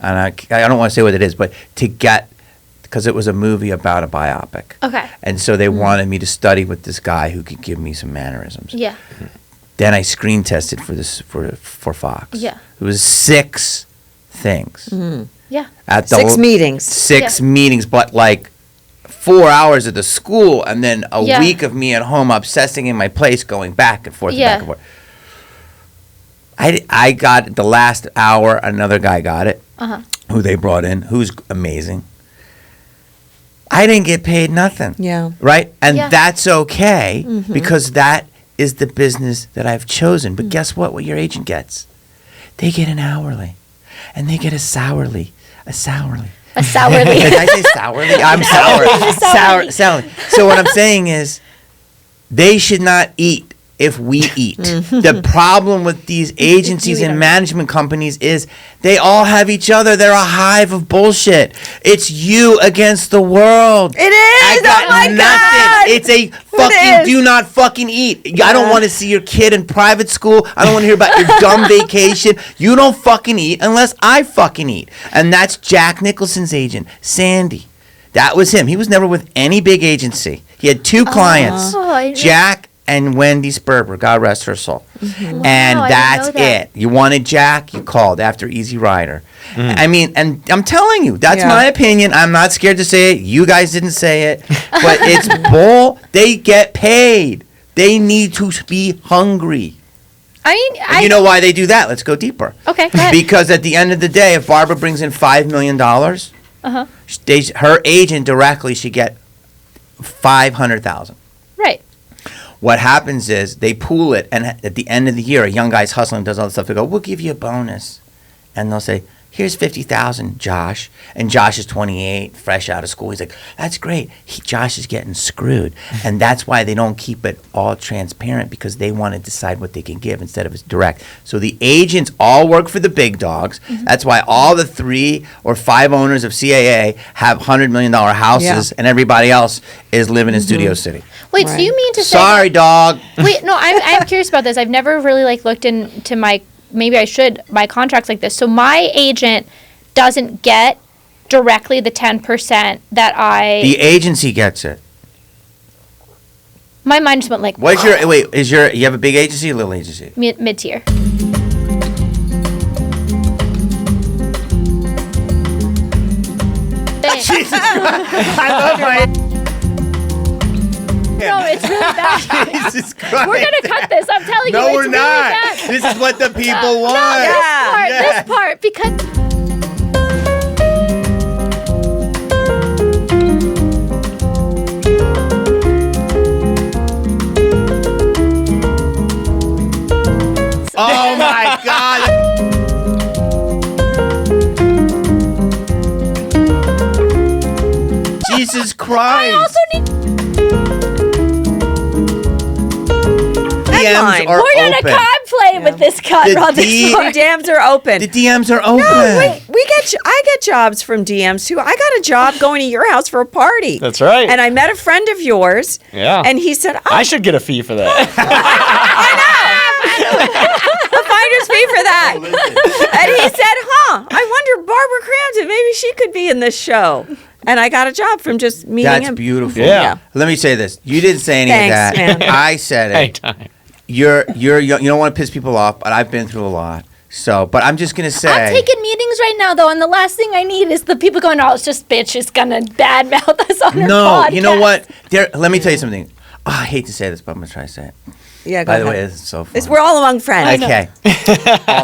And I don't want to say what it is, but because it was a movie about a biopic. Okay. And so they wanted me to study with this guy who could give me some mannerisms. Yeah. Then I screen tested for Fox. Yeah. It was 6 things. Yeah. At the 6 meetings. 6 meetings, but like 4 hours at the school, and then a Yeah. week of me at home obsessing in my place, going back and forth and Yeah. back and forth. I got the last hour. Another guy got it, Uh-huh. who they brought in, who's amazing. I didn't get paid nothing. Yeah. Right? And Yeah. that's okay because that is the business that I've chosen. But guess what your agent gets? They get an hourly. And they get a sourly. A sourly. Did I say sourly? I'm sourly. So what I'm saying is they should not eat if we eat. The problem with these agencies and management companies is they all have each other. They're a hive of bullshit. It's you against the world. It is. I got Oh my nothing. God. It's a It fucking is. do not fucking eat. I don't want to see your kid in private school. I don't want to hear about your dumb vacation. You don't fucking eat unless I fucking eat. And that's Jack Nicholson's agent, Sandy. That was him. He was never with any big agency. He had two clients, Oh, I didn't- Jack and Wendy Sperber, God rest her soul. And Wow, I didn't that's know that. it. You wanted Jack, you called after Easy Rider. I mean, and I'm telling you, that's Yeah. my opinion. I'm not scared to say it. You guys didn't say it. But it's bull. They get paid. They need to be hungry. I mean, And you know why they do that? Let's go deeper. Okay, go ahead. Because at the end of the day, if Barbara brings in $5 million, her agent directly should get $500,000. Right. What happens is they pool it, and at the end of the year, a young guy's hustling, does all this stuff. They go, "We'll give you a bonus," and they'll say, "Here's $50,000, Josh." And Josh is 28, fresh out of school. He's like, "That's great." Josh is getting screwed, and that's why they don't keep it all transparent because they want to decide what they can give instead of it's direct. So the agents all work for the big dogs. That's why all the 3 or 5 owners of CAA have $100 million houses, and everybody else is living in Studio City. Wait, so you mean to say? Sorry, dog. Wait, no, I'm curious about this. I've never really looked into my. Maybe I should my contracts like this. So my agent doesn't get directly the 10% that I. The agency gets it. My mind just went like. What's your you have a big agency or little agency? Mid tier. I love my No, it's really bad. Jesus Christ. We're gonna cut this. I'm telling you, No, it's we're really not. bad. This is what the people want. Yeah. This part, because. Oh my God. Jesus Christ. I also need. DMs are We're gonna open. cosplay with this cut The on this D- part. The DMs are open. The DMs are open. I get jobs from DMs too. I got a job going to your house for a party. That's right. And I met a friend of yours. Yeah. And he said, I should get a fee for that. a finder's fee for that. And he said, I wonder, Barbara Crampton, maybe she could be in this show. And I got a job from just meeting That's him. beautiful. Yeah. Let me say this. You didn't say any Thanks, of that. man. I said it. Anytime. You're you don't want to piss people off, but I've been through a lot. So, but I'm just gonna say. I'm taking meetings right now, though, and the last thing I need is the people going, "Oh, it's just bitch is gonna badmouth us on her No, podcast." you know what? Let me tell you something. Oh, I hate to say this, but I'm gonna try to say it. Yeah, go By the way, ahead. this is so funny. We're all among friends. Okay.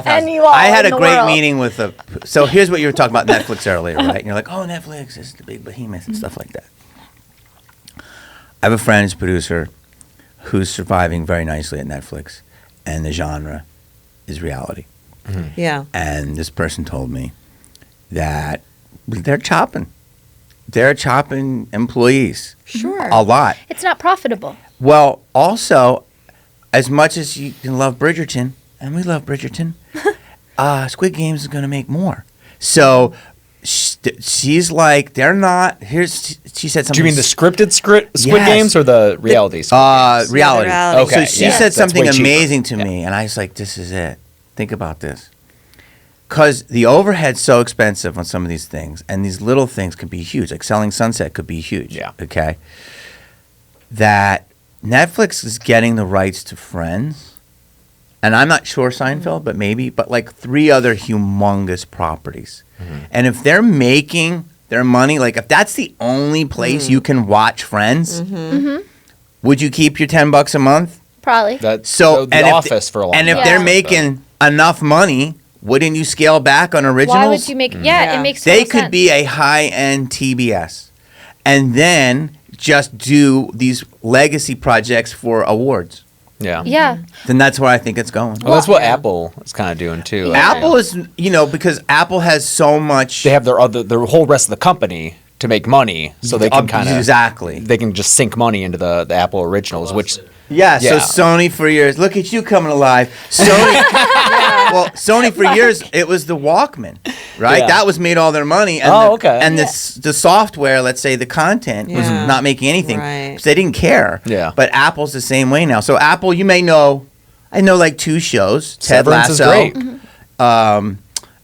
And you all I had in a the great world. meeting with a. So here's what you were talking about Netflix earlier, right? And you're like, "Oh, Netflix is the big behemoth and stuff like that." I have a friend who's a producer who's surviving very nicely at Netflix, and the genre is reality. Yeah. And this person told me that they're chopping. They're chopping employees. Sure. A lot. It's not profitable. Well, also, as much as you can love Bridgerton, and we love Bridgerton, Squid Games is going to make more. So she's like, they're not. She said something. Do you mean the scripted Squid Yes. Games or the reality Squid Games? Reality. reality. Okay, So she yeah. said That's something way cheaper. amazing to me, and I was like, this is it. Think about this. Because the overhead's so expensive on some of these things, and these little things could be huge. Like selling Sunset could be huge. Yeah. Okay. That Netflix is getting the rights to Friends, and I'm not sure Seinfeld, but maybe, but like 3 other humongous properties. And if they're making their money, like if that's the only place you can watch Friends, would you keep your $10 a month? Probably. That's So The and if Office for a long and time. if they're Yeah. making enough money, wouldn't you scale back on originals? Why would you make? Yeah, it makes. They total could sense. be a high-end TBS, and then just do these legacy projects for awards. Yeah. Yeah. Then that's where I think it's going. Well, that's what Apple is kind of doing too. Yeah. Apple is, because Apple has so much. They have their whole rest of the company to make money, so they can kind of exactly. they can just sink money into the Apple originals, which Yeah, Yeah. so Sony for years. Look at you coming alive. Sony. Well, Sony for years it was the Walkman, right? Yeah. That was made all their money. And okay. And the software, let's say the content, was Yeah. not making anything. Right. So they didn't care. Yeah. But Apple's the same way now. So Apple, you may know. I know like 2 shows. Ted Severance is Lasso. great.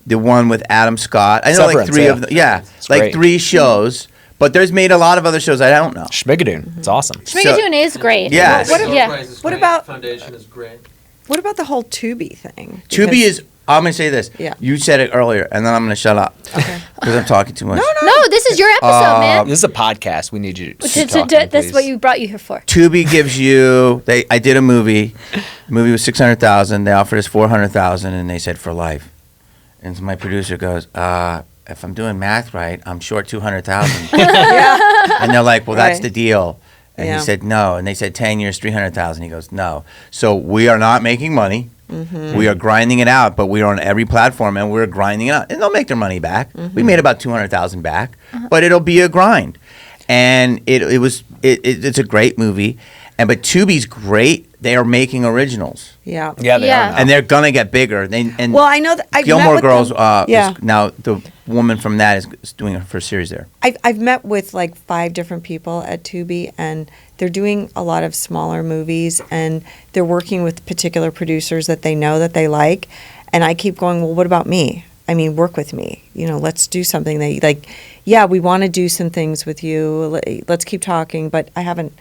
The one with Adam Scott. I know like Severance, 3 yeah. of them. Yeah, It's like great. 3 shows. But there's made a lot of other shows I don't know. Schmigadoon. It's awesome. Schmigadoon is great. Yeah. What- yeah. What about- Foundation is great. What about the whole Tubi thing? Tubi Because- is. I'm gonna say this. Yeah. You said it earlier, and then I'm gonna shut up because I'm talking too much. No, this is your episode, man. This is a podcast. We need you to keep To- talking, that's what please. you brought you here for. Tubi gives you. I did a movie. The movie was 600,000. They offered us 400,000, and they said for life. And so my producer goes, "If I'm doing math right, I'm short 200,000." And they're like, "Well, that's Right. the deal." And Yeah. he said no. And they said 10 years, 300,000. He goes, "No." So we are not making money. We are grinding it out, but we are on every platform, and we're grinding it out. And they'll make their money back. We made about 200,000 back, but it'll be a grind. And it's a great movie. But Tubi's great. They are making originals, Yeah. Yeah, they Yeah. are now. and they're gonna get bigger. Well, I know that I've met Gilmore with Girls. them. Yeah. Now the woman from that is doing her first series there. I've met with like 5 different people at Tubi, and they're doing a lot of smaller movies, and they're working with particular producers that they know that they like. And I keep going, well, what about me? I mean, work with me. Let's do something that like, yeah, we want to do some things with you. Let's keep talking, but I haven't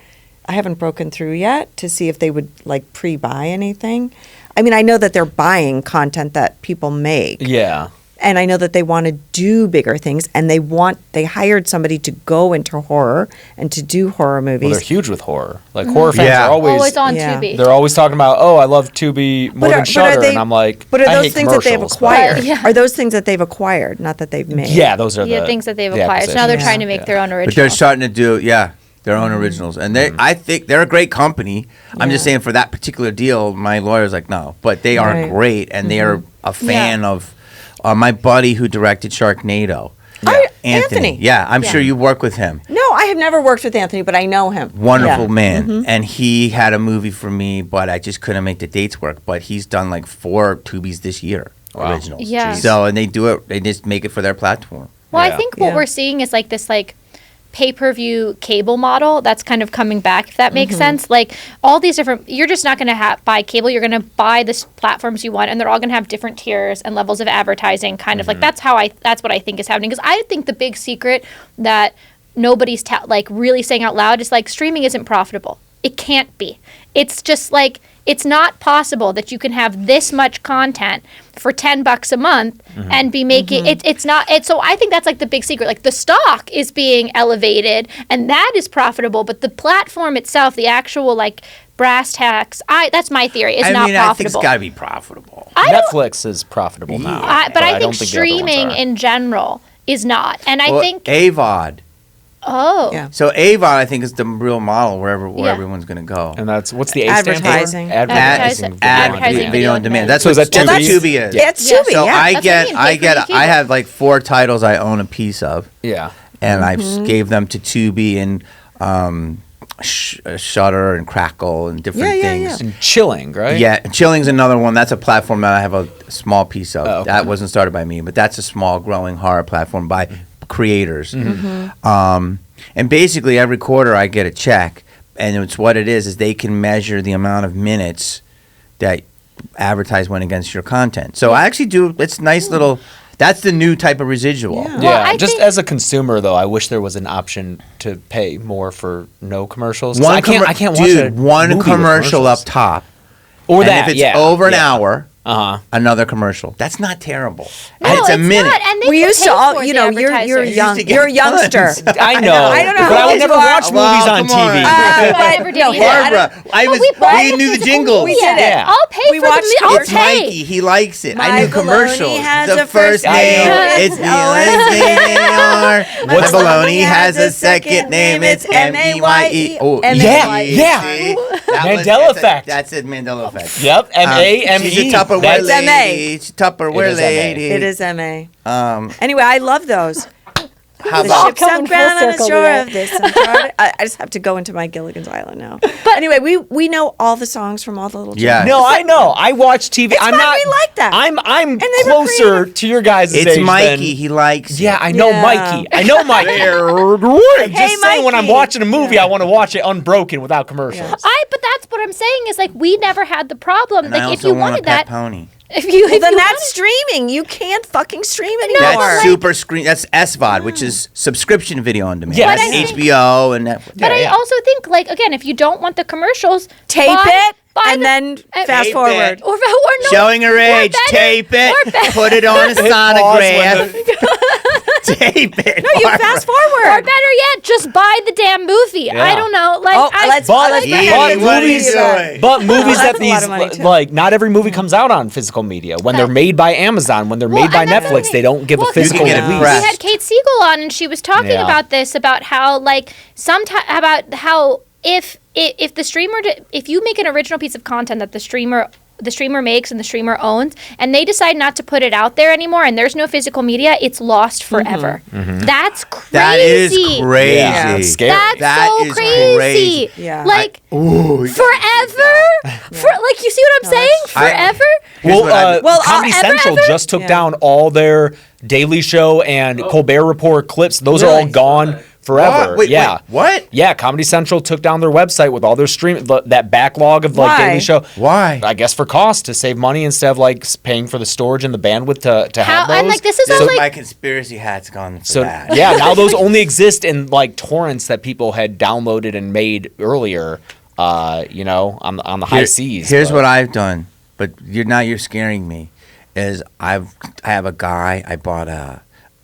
broken through yet to see if they would like pre-buy anything. I mean, I know that they're buying content that people make. Yeah. And I know that they want to do bigger things, and they hired somebody to go into horror and to do horror Well, movies. they're huge with horror. Like horror fans Yeah. are Always on Yeah. Tubi. They're always talking about, I love Tubi more than Shudder, and I'm like, but are I those hate things that they've commercials, but- acquired? Yeah. Are those things that they've acquired, not that they've made? Yeah, those are Yeah, the things that they've the acquired. So now they're acquisitions. trying to make Yeah. their own original. But they're starting to do, their own originals, and I think they're a great company. I'm just Yeah. saying for that particular deal, my lawyer's like, no, but they are Right. great, and they are a fan of my buddy who directed Sharknado, Anthony. Yeah, I'm Yeah. sure you work with him. No, I have never worked with Anthony, but I know him. Wonderful Yeah. man, and he had a movie for me, but I just couldn't make the dates work. But he's done like 4 Tubies this year, Wow. originals. Yeah. So and they do it, they just make it for their platform. Well, I Yeah. think what Yeah. we're seeing is like this pay-per-view cable model that's kind of coming back, if that makes sense. Like all these different, you're just not going to buy cable. You're going to buy the platforms you want, and they're all going to have different tiers and levels of advertising. Kind of like that's what I think is happening. Because I think the big secret that nobody's really saying out loud is like streaming isn't profitable. It can't be. It's just like it's not possible that you can have this much content for $10 a month and be making it's not. So I think that's like the big secret. Like the stock is being elevated and that is profitable, but the platform itself, the actual like brass tacks, that's my theory, is not I think profitable. it's got to be profitable. Netflix is profitable now. But I don't think the other ones streaming are. in general is not. And I Well, think AVOD. Yeah. So AVOD, I think, is the real model where Yeah. everyone's going to go. And that's what's the A stand for? Advertising. Advertising. Advertising. Video on demand. That's So what is that Tubi is. Yeah, it's Yeah. Tubi, So yeah. I That's what I get, mean, I pay for get, the I cable. have like 4 titles I own a piece of, Yeah. and I gave them to Tubi and Shudder and Crackle and different Yeah, yeah, things. And Chilling, right? Yeah, Chilling's another one. That's a platform that I have a small piece of. Oh, okay. That wasn't started by me, but that's a small, growing horror platform by creators. And basically, every quarter I get a check, and it's what it is they can measure the amount of minutes that advertise went against your content. So I actually do. It's nice little. That's the new type of residual. Yeah. Yeah, I just think- as a consumer though, I wish there was an option to pay more for no commercials. 'Cause One I can't watch dude, a one movie with commercial up commercials. top. Or And that, if it's yeah, over an yeah. hour, another commercial. That's not terrible. No, And it's a minute. not. And they We get used to paid all, for you the know, you're advertisers. young, to get you're a youngster. tons. I know. I don't know But how I would old never you are. watch movies Well, on come on. TV. I never did either. Barbara, we knew the jingle. We did it. Yeah. I'll pay We for the watched I'll It's pay. Mikey. He likes it. My I knew baloney commercials. has The a first name. name. It's M-O-S-K-A-R. My baloney has a second name. It's M-E-Y-E. Oh, M-A-Y-E. Yeah. See? Mandela effect. That's it, Mandela effect. Yep, M-A-M-E. She's a Tupperware That's M.A. lady. She's a Tupperware It is M.A. lady. It is M.A. Um, Anyway, I love those. how The about ship sunk coming full down on the circle shore today. of this. I just have to go into my Gilligan's Island now. But anyway, we know all the songs from all the little Yeah. No, I know. I watch TV. It's I'm why not. we like that. I'm they were closer creative. to your guys' age. it's than- Mikey. He likes it. Yeah, I know Yeah. Mikey. I know Mikey. I'm Hey, just saying, when I'm Mikey. watching a movie, I want to watch it unbroken without commercials. But that's what I'm saying is like we never had the problem. And I Like if also you want wanted a pet that, pony. if you Well, if then you that's wanted- streaming. You can't fucking stream No, anymore. but That's like- super screen. That's SVOD, which is subscription video on demand. Yes. That's But I think- HBO and Netflix. But I also think like again, if you don't want the commercials, Tape buy- it buy and the- then fast Tape forward. it. or no, Showing her age. better- Tape it. or better- Put it on a sonograph. Pause Tape it. No, you Barbara. fast or forward. better yet, just buy the damn movie. Yeah. I don't know. Like Oh, I, let's But- let's Yeah, but what are you movies- doing? But movies that's that a lot these of money, too. like not every movie comes out on physical media. When they're made by Amazon, when they're Well, made by and that's the Netflix, thing. they don't give Well, a physical You can get release. press. We had Kate Siegel on, and she was talking Yeah. about this, about how like about how if the streamer if you make an original piece of content that the streamer makes and the streamer owns, and they decide not to put it out there anymore, and there's no physical media, it's lost forever. That's crazy. That is crazy. Yeah, it's scary. That's That so is crazy. crazy. Yeah. Like Ooh, forever. For like, you see what I'm saying? I- Forever. Here's what I- Well, Comedy ever, Central ever? just took Yeah. down all their Daily Show and Colbert Report clips. Those are all Really? gone forever. Wait, yeah. wait, what? Yeah, Comedy Central took down their website with all their that backlog of like Why? Daily Show. Why? I guess for cost, to save money instead of like paying for the storage and the bandwidth to How have those. and like this is So all like my conspiracy hat's gone for So that. yeah, now those only exist in like torrents that people had downloaded and made earlier. On the high seas. Here's but- what I've done, but you're scaring me. Is I have a guy. I bought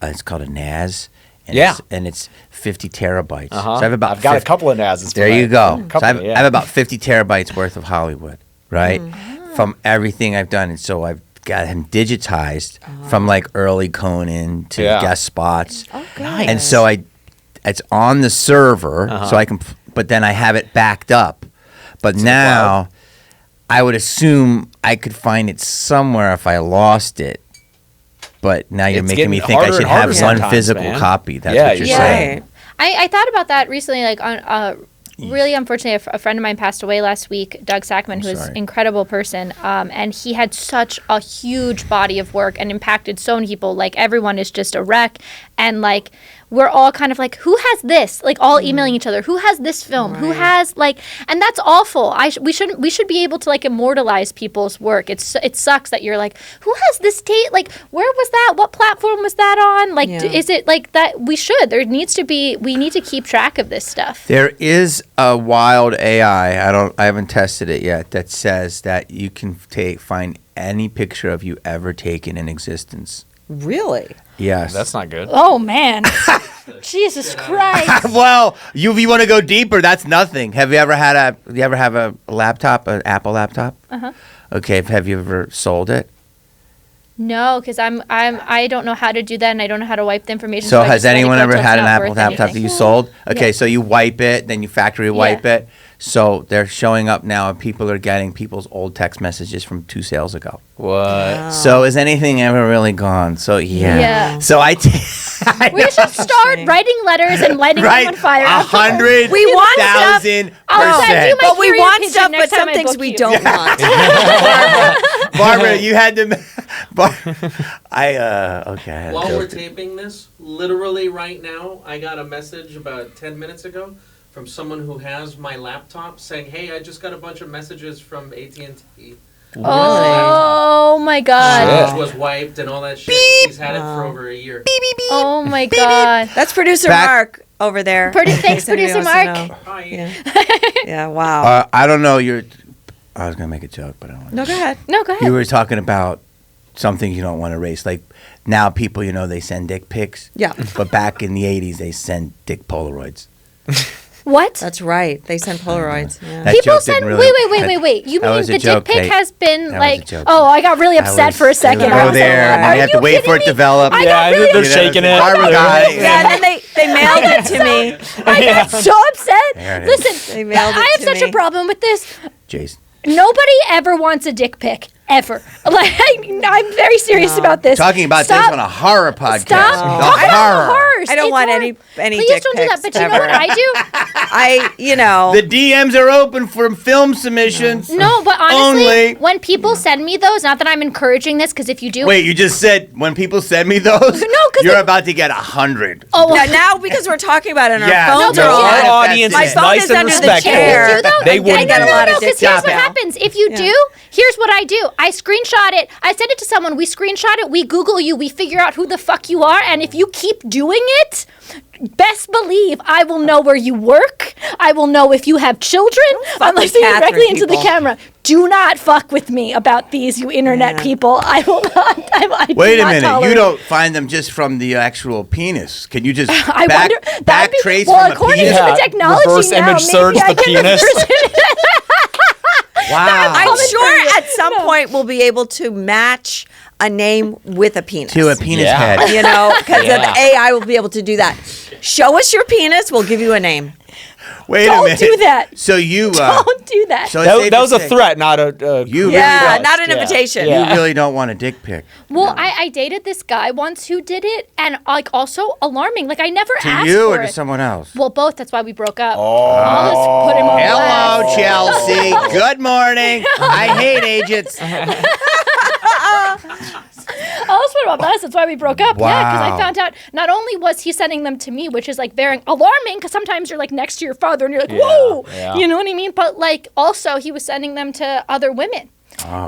it's called a NAS. And Yeah. it's 50 terabytes. Uh-huh. So I have about I've got 50 a couple of NASs. for There that. you go. So Couple, I have about 50 terabytes worth of Hollywood, right? From everything I've done. And so I've got him digitized from like early Conan to Yeah. guest spots. Oh, good. Nice. And so it's on the server, so I can, but then I have it backed up. But now I would assume I could find it somewhere if I lost it. But now you're It's making me getting think I harder should and harder have one sometimes, physical man. copy. That's Yeah, what you're you're saying. Right. I thought about that recently. Like on really unfortunately, a friend of mine passed away last week, Doug Sackman, who is an sorry. incredible person, and he had such a huge body of work and impacted so many people. Like everyone is just a wreck, and like we're all kind of like, who has this? Like all emailing each other, who has this film? Who has like, and that's awful. We should be able to like immortalize people's work. It sucks that you're like, who has this tape? Like where was that? What platform was that on? Like Yeah. is it like that? We need to keep track of this stuff. There is a wild AI. I haven't tested it yet. That says that you can find any picture of you ever taken in existence. Really? Yes. That's not good. Oh man, Jesus Christ! Well, you want to go deeper? That's nothing. Have you ever have a laptop, an Apple laptop? Okay. Have you ever sold it? No, because I don't know how to do that, and I don't know how to wipe the information. So I has just let it anyone go ever till it's had an not Apple worth laptop that anything. you sold? Okay, Yeah. so you wipe it, then you factory wipe Yeah. it. So they're showing up now, and people are getting people's old text messages from 2 sales ago. What? So is anything ever really gone? So yeah. Yeah. So We should start writing letters and lighting them right on fire. 100,000%. We want stuff. I'll send you my But we carrier want pigeon stuff, next but some time I things book we you. don't want. Barbara, you had to. Okay. I had a While we're joke. taping this, literally right now, I got a message about 10 minutes ago from someone who has my laptop saying, "Hey, I just got a bunch of messages from AT&T." Oh my god! Which was wiped and all that shit. He's had it for over a year. Oh my god! That's producer Back- Mark over there. Thanks, In case anybody producer wants to Mark. know. Hi. Yeah. Yeah, wow. I don't know. I was gonna make a joke, but I don't want to. No, go ahead. No, go ahead. You were talking about something you don't want to erase. Like now people, they send dick pics. Yeah. But back in the 80s, they sent dick Polaroids. What? That's right. They send Polaroids. Yeah. That People joke send. didn't really- Wait. You that mean was a the joke, dick pic Kate. has been That was a like? joke. Oh, I got really upset for a second. Go I was there, like, and are you have to you wait for it kidding to me? develop. I got really they're upset. shaking it. Barbara got it. Yeah, and then they mailed it to me. I got so upset. There it is. Listen, They mailed it I have to such me. a problem with this. Jason. Nobody ever wants a dick pic. Ever. Like, I'm very serious about this. Talking about Stop. this on a horror podcast. Stop The talking about horror. horrors. I don't It's want horror. any Please dick don't do that. pics But you know what ever. I do? The DMs are open for film submissions. No, but honestly, Only. when people send me those, not that I'm encouraging this, because if you do, Wait, you just said when people send me those, 'cause you're they- about to get 100. oh, Now because we're talking about it and Yeah, our phones no, are but all yeah. Our audience My is phone nice is and under the respectful. chair. If you though, They I'm wouldn't getting a do lot it. of dick because here's pics. what happens. If you do, here's what I do. I screenshot it. I send it to someone. We screenshot it. We Google you. We figure out who the fuck you are. And if you keep doing it, best believe I will know where you work. I will know if you have children. I'm with saying Catherine, directly into the people. camera. Do not fuck with me about these, you internet Yeah. people. I will not. I do Wait a not minute. You tolerate- don't find them just from the actual penis. Can you just I back, wonder. back That'd be, trace well, from a according penis? to Yeah, the technology reverse now, image maybe search I the can penis. reverse it. Wow. I'm Common sure period. at some point we'll be able to match a name with a penis. To a penis Yeah. head. You know, because Yeah. the AI will be able to do that. Show us your penis, we'll give you a name. Wait a Don't minute. do that. So you Don't do that. So it's safe That to was a say threat, not a. You Yeah, really don't, not an invitation. Yeah. you really don't want a dick pic. Well, I dated this guy once who did it, and like also alarming. Like I never To asked you for or to it. someone else? Well, both. That's why we broke up. I'll just put him on Hello, blast. Chelsea. Good morning. I hate agents. I'll just put him on blast. That's why we broke up. Yeah, because Wow. I found out not only was he sending them to me, which is like very alarming, because sometimes you're like next to your father and you're like, whoa, yeah. you know what I mean? But like also he was sending them to other women. Oh,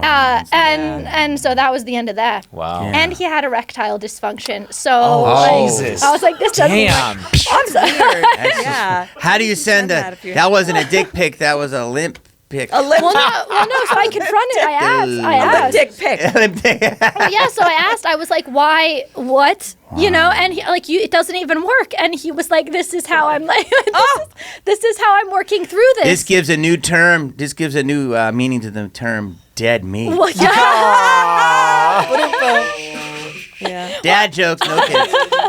And so that was the end of that. Wow. Yeah. And he had erectile dysfunction. So Oh, like, Jesus. I was like, this doesn't Damn. I'm sorry. Yeah. How do you send that a? if you- That wasn't a dick pic. That was a limp pic. A lip, Well, no. So I confronted. I asked. dick pic. Limp dick. Well, yeah. So I asked. I was like, why? What? You know? And he, like, it doesn't even work. And he was like, this is how I'm like. This is how I'm working through this. This gives a new term. This gives a new meaning to the term dead meat. Well, yeah. Yeah. Dad jokes, no kids.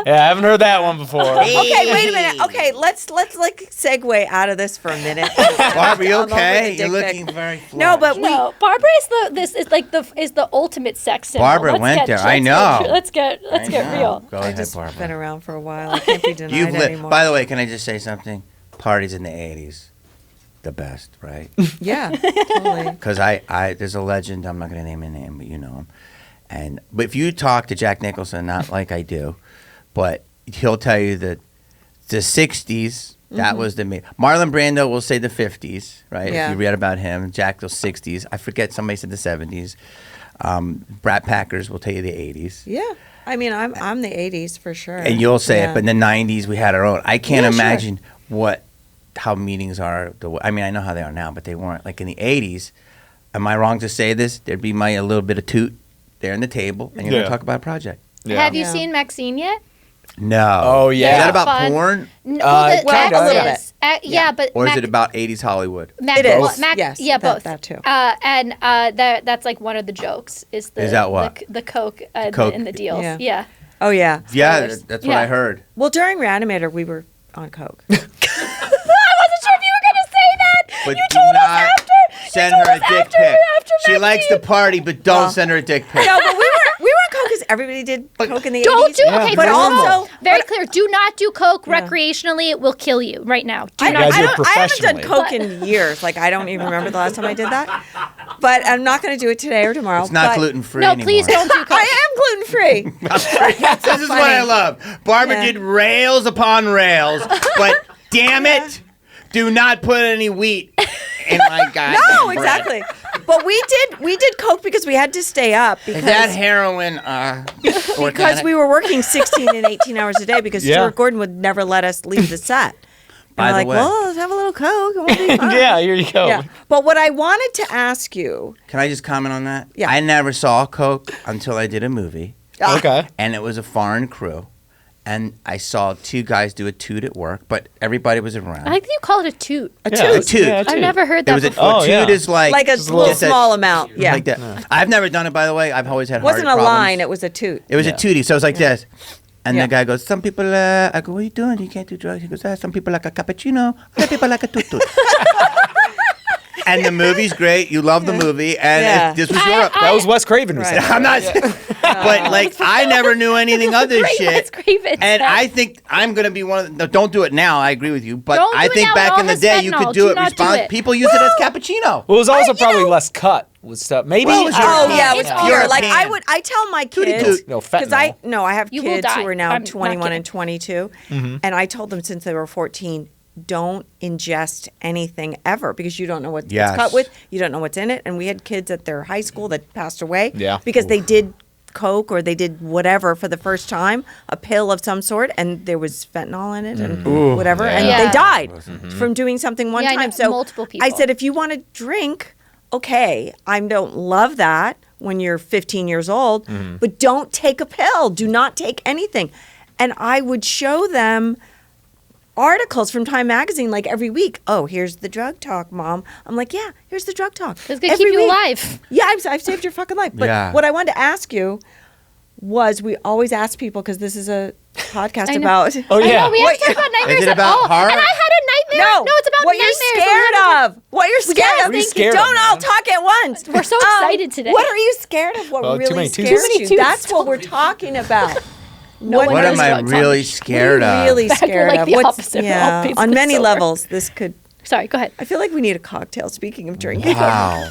Yeah, I haven't heard that one before. Okay, wait a minute. Okay, let's like segue out of this for a minute. Barbara, you I'm over the okay? dick You're pic. looking very flushed. No, but No, Barbara is the ultimate sex symbol. Barbara Let's went get- there. I let's know. get- Let's get real. Go I ahead, just been Barbara. around for a while. I can't be denied You've lived. anymore. By the way, can I just say something? Parties in the '80s, the best, right? Yeah, totally. Because I there's a legend. I'm not going to name a name, but you know him. But if you talk to Jack Nicholson, not like I do, but he'll tell you that the '60s. That was the Marlon Brando will say the 50s, right? Yeah. If you read about him, Jack the 60s. I forget, somebody said the 70s. Brat Packers will tell you the 80s. Yeah, I mean, I'm the '80s for sure. And you'll say Yeah. it, but in the '90s we had our own. I can't Yeah, sure. imagine how meetings are. I mean, I know how they are now, but they weren't like in the '80s. Am I wrong to say this? There'd be a little bit of toot there on the table, and you're Yeah. gonna talk about a project. Yeah. Have you Yeah. seen Maxine yet? No. Oh, yeah. Is that about Fun. porn, No, Well, Max a little is. Yeah, but or is Mac- it about '80s Hollywood? Mac, It is. well, Mac, Yes, yeah, that- both. that too. And that's like one of the jokes is the Is that what? the coke, Coke. in the deals. Yeah. Yeah. Oh yeah. Yeah, Spoilers. that's what Yeah. I heard. Well, during Re-Animator, we were on coke. I wasn't sure if you were gonna say that. But you do told us not after. Send you told her a us dick after, pic. After She Maxine. likes to party, but don't send her a dick pic. No, but we were on coke because everybody did coke in the Don't 80s. do okay. but first of all, also very clear. Do not do coke recreationally. It will kill you right now. Do I, not. guys I, do do it it. I haven't done professionally. coke in years. Like I don't even remember the last time I did that. But I'm not going to do it today or tomorrow. It's not but gluten free No, anymore. please don't do coke. I am gluten free. This is what I love. Barbara Yeah. did rails upon rails, but damn it, do not put any wheat in my goddamn No, bread. exactly. But we did coke because we had to stay up Is because that heroin because organic? we were working 16 and 18 hours a day because Yeah. Stuart Gordon would never let us leave the set. By we're the like, way, well, let's have a little Coke. It won't be fun. Yeah, here you go. Yeah. But what I wanted to ask you, can I just comment on that? Yeah. I never saw Coke until I did a movie, Okay. and it was a foreign crew, and I saw two guys do a toot at work, but everybody was around. I like that you call it a toot. a Yeah, toot, A toot. Yeah, I've never heard It that was a before. Oh, toot yeah. is like like a Just a little just a- small amount. Yeah. like that. I've never done it, by the way. I've always had It wasn't a heart problems. line. It was a toot. It was a tootie, so it was like this. And Yeah. the guy goes, some people, I go, what are you doing? You can't do drugs. He goes, some people like a cappuccino, other people like a toot toot. And the movie's great. You love the movie. And Yeah. if this was Europe. That was Wes Craven who Right. said I'm not, but like, I never knew anything of this Great Wes shit. Craven And said. I think I'm going to be one of the, no, don't do it now. I agree with you. But Don't I do it think now. back It all in the has day, you fentanyl. could do Do it. not do it. People use it as cappuccino. Well, it was also you probably know- less cut with stuff. Maybe. Well, it was I don't Oh know. yeah, it was It's pure. pure Like pan. I tell my Tootie kids toot. No, because fentanyl. I have You will kids die. who are now I'm not 21 kidding. and 22, and I told them since they were 14, don't ingest anything ever because you don't know what Yes. it's cut with, you don't know what's in it. And we had kids at their high school that passed away Yeah. because they did Coke or they did whatever for the first time, a pill of some sort, and there was fentanyl in it and whatever, and Yeah. they died from doing something one Yeah, I time. know So multiple I people. said, if you want to drink, okay, I don't love that when you're 15 years old, but don't take a pill. Do not take anything. And I would show them articles from Time Magazine like every week. Oh, here's the drug talk, Mom. I'm like, yeah, here's the drug talk. It's gonna Every keep you week. alive. Yeah, I've saved your fucking life. But Yeah. what I wanted to ask you was, we always ask people, because this is a podcast I know. about. Oh, I yeah. know, we have to talk about nightmares Is it at about all. horror? And I had a nightmare. No, it's about what nightmares. you're scared of. What you're scared Yes, of. what are you scared Don't of, all man? talk at once. We're so excited today. What are you scared of? What Well, too really many toots. scares Too many you? toots. That's what we're talking about. No one What knows am I what's really on. scared What are of? you really In fact, we're scared like of? the opposite. We're all Yeah, basically on many sober. levels, this could. Sorry, go ahead. I feel like we need a cocktail. Speaking of drinking, Wow.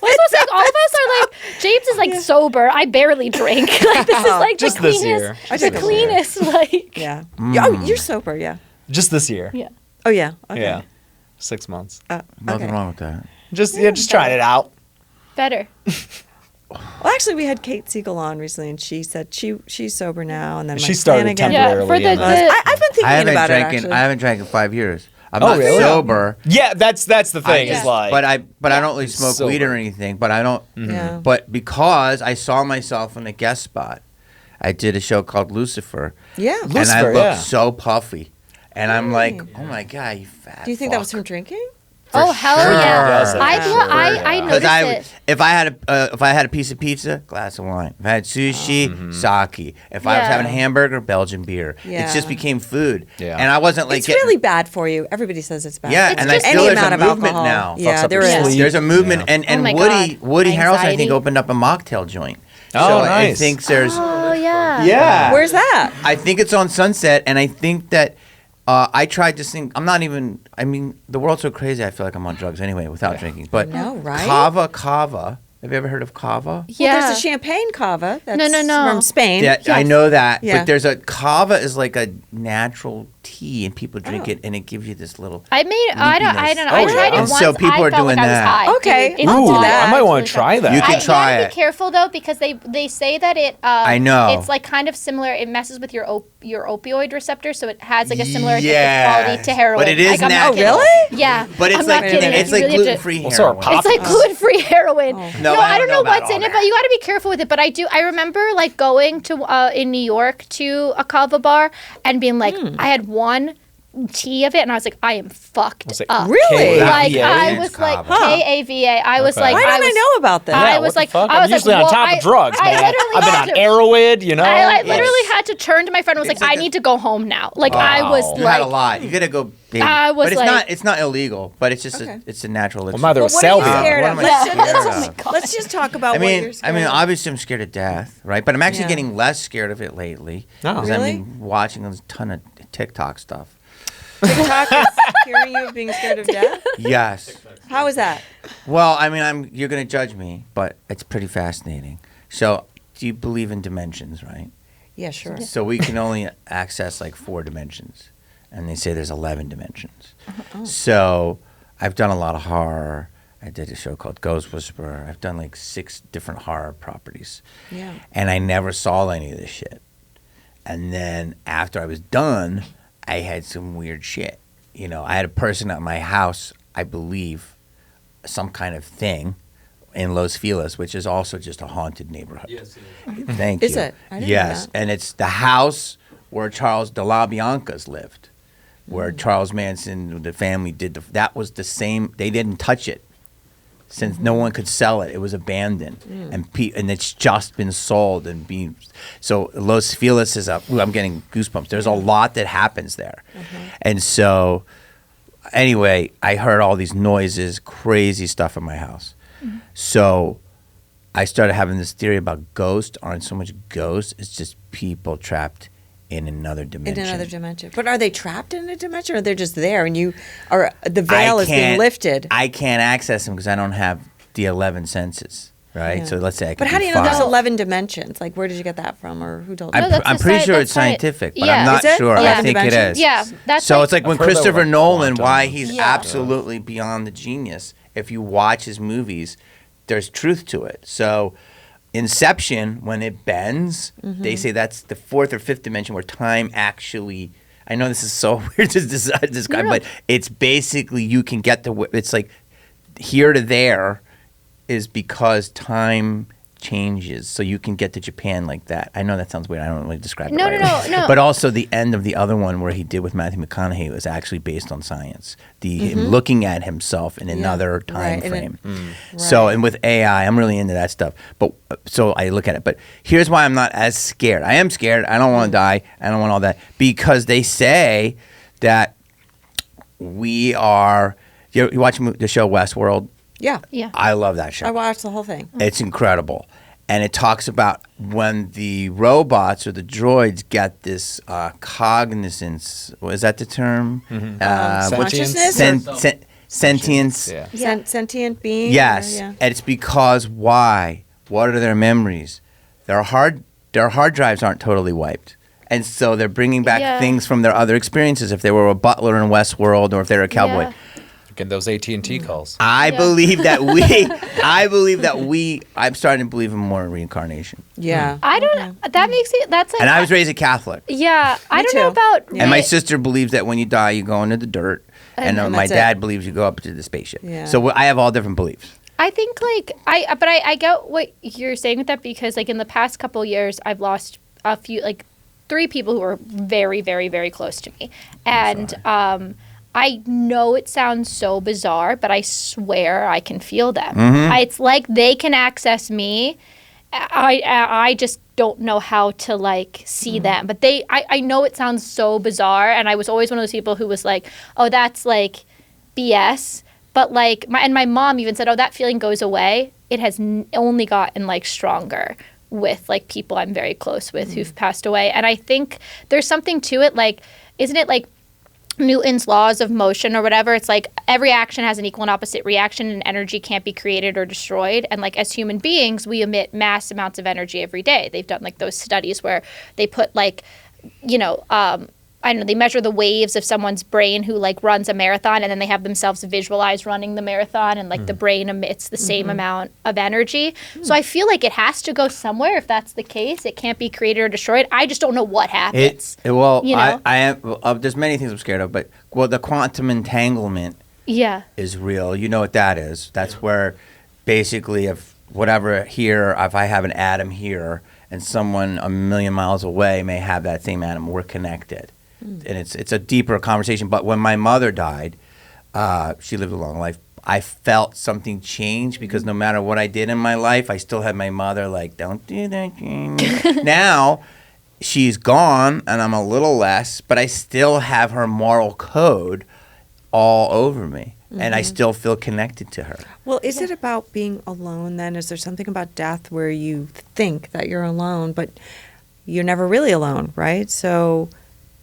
Well, it's like all of us are like, James is like sober. I barely drink. Like this is like Just the this cleanest, year. I the think cleanest. Like yeah. Mm. Oh, you're sober. Yeah. Just this year. yeah. Oh yeah. Okay. Yeah. 6 months. Nothing Okay. wrong with that. Just trying it out. Better. Well, actually, we had Kate Siegel on recently, and she said she's sober now, and then She Mike started Flanagan. Yeah, temporarily. for the- and the- then- I've been thinking I haven't about it drank in, actually. I haven't drank in 5 years. I'm Oh, not really? sober. yeah, that's the thing. I- Is like, but I don't really smoke sober. weed or anything. But I don't. Yeah. But because I saw myself in a guest spot, I did a show called Lucifer, Yeah. and I Lucifer, looked yeah. so puffy, and I'm like, oh my god, you fat. Do you think that was fuck. from drinking? Oh hell sure. yeah! Yes, I for well, sure, I yeah. noticed Because it. if I had a piece of pizza, glass of wine. If I had sushi, sake. If I was Yeah. having a hamburger, Belgian beer. Yeah. It just became food. Yeah. And I wasn't like It's getting- really bad for you. Everybody says it's bad. Yeah, It's and I just still any there's amount a of movement alcohol. now. Fucks Yeah, up there your is. sleep. There's a movement, Yeah. and Oh my Woody God. Harrelson, I think, Anxiety. opened up a mocktail joint. Oh, so I nice. think there's, Oh yeah. yeah. Where's that? I think it's on Sunset, and I think that I tried to sing. I'm not even. I mean, the world's so crazy. I feel like I'm on drugs anyway without drinking. But know, right? Cava. Have you ever heard of cava? Yeah. Well, there's a champagne cava. That's No. from Spain. Yeah, I know that. Yeah. But there's a cava is like a natural tea, and people drink Oh. it, and it gives you this little. I made. I don't know. Loopiness. I Oh, tried yeah. it And once. so people I are felt doing like I was that. high. Okay, Dude, it's I'll do awful. that. I might want It's to try that. You can You try gotta it. be careful though because they say that it. I know. It's like kind of similar. It messes with your opioid receptor, so it has like a similar addictive Yeah. quality to heroin. But it is like, I'm not natural. kidding. Oh, really? Yeah. But it's I'm like not kidding. it's You like really have to- gluten-free Well, so are heroin. pop- It's like gluten-free heroin. No, No, I I don't don't know know about what's all in it, that. but you got to be careful with it. But I remember like going to in New York to a kava bar and being like, I had one tea of it, and I was like, I am fucked Was it up. Really? Like K-A-V-A? I It's was like kava. KAVA. I was Okay. like, Why don't I know about that? I Yeah, was what the like, fuck? I I'm was usually like, on top well, of drugs, I man. literally I've been had on to- Arrowhead, you know. I literally had to turn to my friend and was It's like, like I a- need to go home now. Like I Wow. was You had a like, lot. You gotta go big. I was but it's like- it's not illegal, but it's just Okay. it's a natural. Well, my, there was What are you salvia. scared What of? am I scared of? Let's just talk about I what you're mean, scared of. obviously I'm scared of death, right? But I'm actually Yeah. getting less scared of it lately Oh. because Really? I've been watching a ton of TikTok stuff. TikTok is scaring you of being scared of death? Yes. How is that? Well, I mean, you're gonna judge me, but it's pretty fascinating. So, do you believe in dimensions, right? Yeah, sure. So we can only access like 4 dimensions, and they say there's 11 dimensions. So I've done a lot of horror. I did a show called Ghost Whisperer. I've done like 6 different horror properties, Yeah. and I never saw any of this shit. And then after I was done, I had some weird shit. You know, I had a person at my house, I believe, some kind of thing in Los Feliz, which is also just a haunted neighborhood. Yes, it is. Thank you. Is it? I didn't know Yes, that. and it's the house where Charles de la Biancas lived, where Charles Manson, the family did that was the same. They didn't touch it since no one could sell it. It was abandoned, and it's just been sold and being. So Los Feliz is up. I'm getting goosebumps. There's a lot that happens there, and so anyway, I heard all these noises, crazy stuff in my house. So I started having this theory about ghosts aren't so much ghosts, it's just people trapped in another dimension. In another dimension. But are they trapped in a dimension, or they're just there and you are the veil is being lifted? I can't access them because I don't have the 11 senses, right? Yeah. So let's say I can But how do you know five. there's 11 dimensions? Like, where did you get that from, or who told you? No, that's I'm the pretty sure that's it's scientific, but yeah. I'm not Is it? sure. Yeah. I think it Dimensions? is. Yeah, that's so like- it's like when I've heard that Christopher with Nolan, quantum. why he's Yeah. absolutely beyond the genius. If you watch his movies, there's truth to it. So Inception, when it bends, they say that's the fourth or fifth dimension where time actually. I know this is so weird to describe, but it's basically you can get to. It's like here to there is because time changes, so you can get to Japan like that. I know that sounds weird. I don't really describe it No, right. no. But also the end of the other one where he did with Matthew McConaughey was actually based on science. Him looking at himself in another time Right, frame. Right. So, and with AI, I'm really into that stuff. But so I look at it. But here's why I'm not as scared. I am scared. I don't want to die. I don't want all that because they say that we are. You watch the show Westworld? Yeah. Yeah. I love that show. I watched the whole thing. It's incredible. And it talks about when the robots or the droids get this cognizance. Is that the term? Consciousness? Sentience. Yeah. Sentient being? Yes. Or, yeah. And it's because why? What are their memories? Their hard drives aren't totally wiped. And so they're bringing back things from their other experiences. If they were a butler in Westworld or if they're a cowboy. Yeah. Get those AT&T calls. I believe that I'm starting to believe in more reincarnation. Yeah. I don't. That makes it. That's like. And I was raised a Catholic. Yeah, I Me don't know too. about. Yeah. And my sister believes that when you die, you go into the dirt. And And my that's it. dad believes you go up to the spaceship. Yeah. So I have all different beliefs. I think like I get what you're saying with that because like in the past couple years I've lost a few like 3 people who were very very very close to me, and I know it sounds so bizarre, but I swear I can feel them. It's like they can access me. I just don't know how to like see them, but I know it sounds so bizarre, and I was always one of those people who was like, oh, that's like BS. But like my mom even said, oh, that feeling goes away. It has only gotten like stronger with like people I'm very close with who've passed away. And I think there's something to it. Like, isn't it like Newton's laws of motion or whatever? It's like every action has an equal and opposite reaction, and energy can't be created or destroyed. And like as human beings, we emit mass amounts of energy every day. They've done like those studies where they put like, I don't know, they measure the waves of someone's brain who like runs a marathon, and then they have themselves visualize running the marathon, and like the brain emits the same amount of energy. So I feel like it has to go somewhere if that's the case. It can't be created or destroyed. I just don't know what happens. I am. There's many things I'm scared of, but the quantum entanglement Yeah. is real. You know what that is? That's where basically if I have an atom here and someone a million miles away may have that same atom, we're connected. And it's a deeper conversation. But when my mother died, she lived a long life. I felt something change because no matter what I did in my life, I still had my mother like, don't do that, Jamie. Now, she's gone and I'm a little less, but I still have her moral code all over me. And I still feel connected to her. Well, is it about being alone then? Is there something about death where you think that you're alone, but you're never really alone, right? So,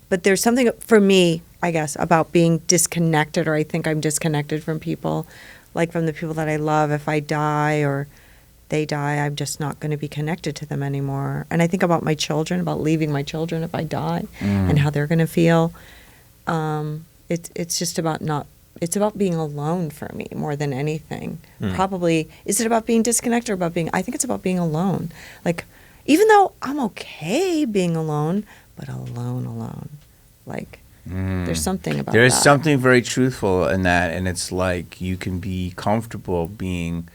but there's something for me, I guess, about being disconnected, or I think I'm disconnected from people, like from the people that I love. If I die or they die, I'm just not going to be connected to them anymore. And I think about my children, about leaving my children if I die and how they're going to feel. It's just about it's about being alone for me more than anything. Probably, is it about being disconnected or about I think it's about being alone. Like, even though I'm okay being alone, but alone. Like, There's something about There's that. something very truthful in that, and it's like you can be comfortable being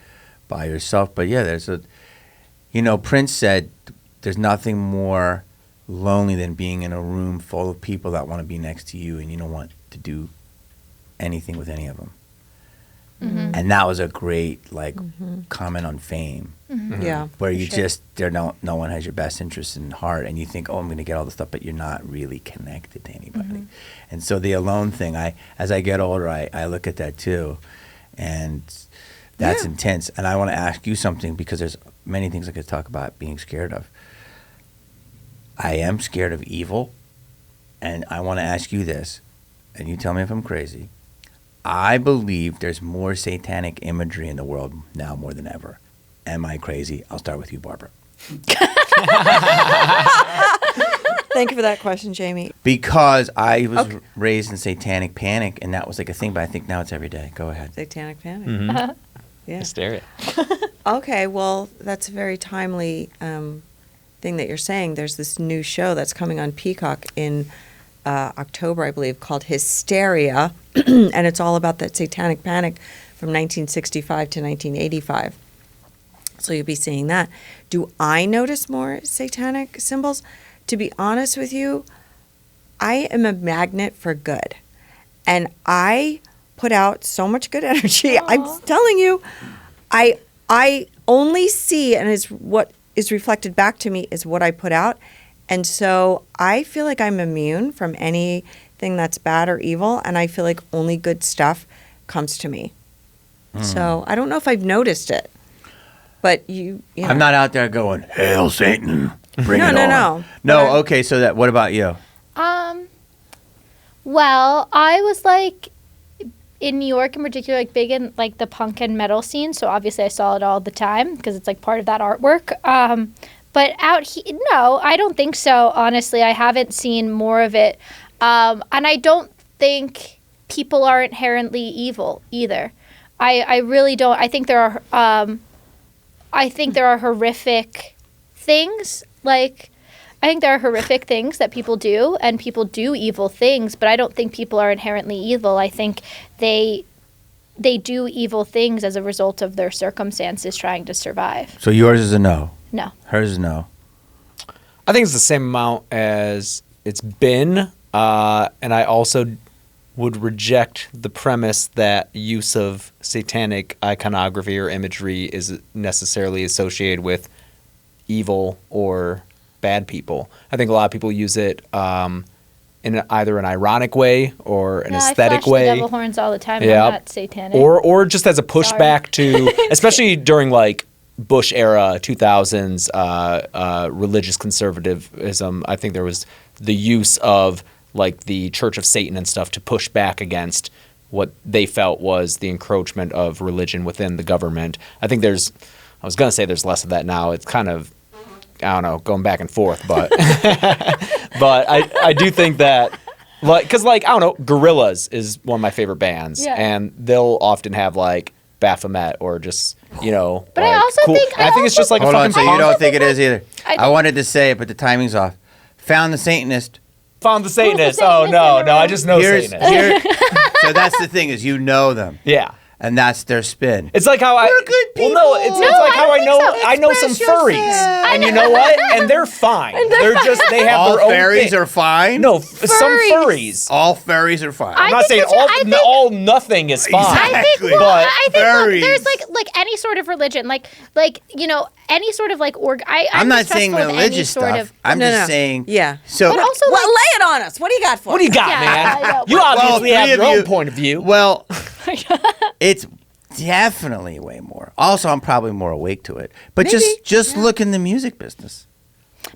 by yourself. But yeah, Prince said there's nothing more lonely than being in a room full of people that want to be next to you and you don't want to do anything with any of them. And that was a great comment on fame. Yeah. Where you no one has your best interest in heart, and you think, oh, I'm going to get all this stuff, but you're not really connected to anybody. And so the alone thing, as I get older, I look at that too, and that's intense. And I want to ask you something, because there's many things I could talk about being scared of. I am scared of evil, and I want to ask you this, and you tell me if I'm crazy. I believe there's more satanic imagery in the world now more than ever. Am I crazy? I'll start with you, Barbara. Thank you for that question, Jamie. Because I was raised in satanic panic, and that was like a thing, but I think now it's every day. Go ahead. Satanic panic. Yeah. Hysteria. Okay, well, that's a very timely thing that you're saying. There's this new show that's coming on Peacock in October, I believe, called Hysteria, and it's all about that satanic panic from 1965 to 1985. So you'll be seeing that. Do I notice more satanic symbols? To be honest with you, I am a magnet for good, and I put out so much good energy. Aww. I'm telling you, I only see, and is what is reflected back to me is what I put out. And so I feel like I'm immune from anything that's bad or evil, and I feel like only good stuff comes to me. So I don't know if I've noticed it, but you know. I'm not out there going, "Hail Satan, bring it on." No. No, okay, so what about you? Well, I was in New York in particular, big in the punk and metal scene. So obviously I saw it all the time because it's part of that artwork. But out here, no, I don't think so. Honestly, I haven't seen more of it. And I don't think people are inherently evil either. I really don't. I think there are horrific things. I think there are horrific things that people do, and people do evil things, but I don't think people are inherently evil. I think they do evil things as a result of their circumstances trying to survive. So yours is a no. No. Hers is no. I think it's the same amount as it's been, and I also would reject the premise that use of satanic iconography or imagery is necessarily associated with evil or bad people. I think a lot of people use it in either an ironic way or an aesthetic way. I flash the devil horns all the time. Yeah. I'm not satanic. Or just as a pushback to, especially during Bush era 2000s religious conservatism. I think there was the use of the Church of Satan and stuff to push back against what they felt was the encroachment of religion within the government. I think I was going to say there's less of that now. It's kind of, I don't know, going back and forth, but but I do think that, because I don't know, Gorillaz is one of my favorite bands, and they'll often have Baphomet or just, But I also cool. think I think it's just a Hold fucking on, so you punk. don't think it is either. I wanted to say it, but the timing's off. Found the Satanist. Found the Satanist. Satanist Oh, in no, the no, I room? just know Satanists. So that's the thing, is you know them. Yeah. And that's their spin. It's like how We're good Well, no, it's No, like I how don't I know think so. I know some Express furries, yourself. and you know what? And they're fine. They have All their own fairies thing. are fine? No, some Furries. furries. All fairies are fine. I'm not saying all nothing is fine. Exactly. But I think Furries. there's any sort of religion, any sort of I'm not saying mistrustful of any religious sort stuff. of. I'm No, just no. saying. Yeah. So, But also, Well, lay it on us. What do you got for what do you us? got, Yeah, man? I know. You obviously three have of your you- own point of view. well, it's definitely way more. Also, I'm probably more awake to it. But just look in the music business.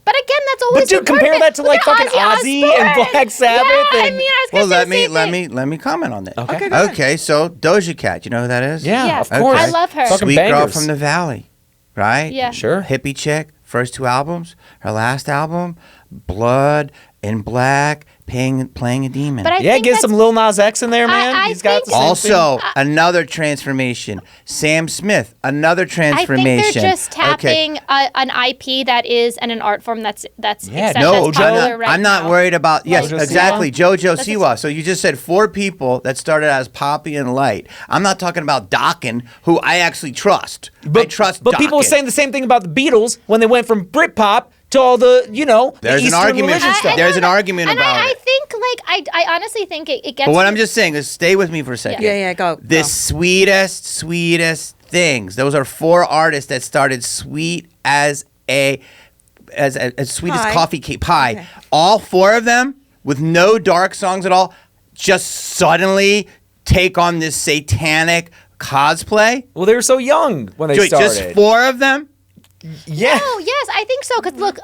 But again, that's always. But dude, a part compare of it. that to Look at fucking Ozzy Ozzy and Osbourne. Black Sabbath. Yeah, and, I was Well, gonna let say the same me thing. let me comment on that. Okay. Okay, so Doja Cat, you know who that is? yeah, Yeah. of course. Okay. I love her. Fucking Sweet girl bangers. from the valley, right? Yeah. Sure. Hippie chick, first two albums, her last album, Blood, in black, playing a demon. But I Yeah, think get that's- some Lil Nas X in there, man. I He's got the think- same thing. Also, another transformation. Sam Smith, another I transformation. think they're just tapping an IP that is and an art form that's Yeah, No, popular right I'm not now. worried about. Yes, Jojo exactly. Siwa? JoJo Siwa. So you just said 4 people that started as Poppy and Light. I'm not talking about Dokken, who I actually trust. I trust But people were Dokken. saying the same thing about the Beatles when they went from Britpop to all the, the There's an Eastern argument. religion stuff. There's an argument and about I it. think, I honestly think it gets. But what I'm just saying is, stay with me for a second. Yeah, go. The sweetest things. Those are 4 artists that started sweet as sweet Pie. as coffee cake pie. Okay. All 4 of them with no dark songs at all, just suddenly take on this satanic cosplay. Well, they were so young when they started. Just 4 of them. Yeah. Oh yes, I think so. Cause look,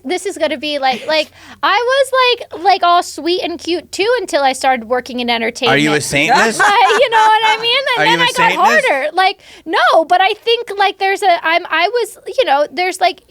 this is gonna be like I was like all sweet and cute too until I started working in entertainment. Are you a Satanist? You know what I mean? Are And then you a I got Satanist? harder. Like no, but I think like there's there's like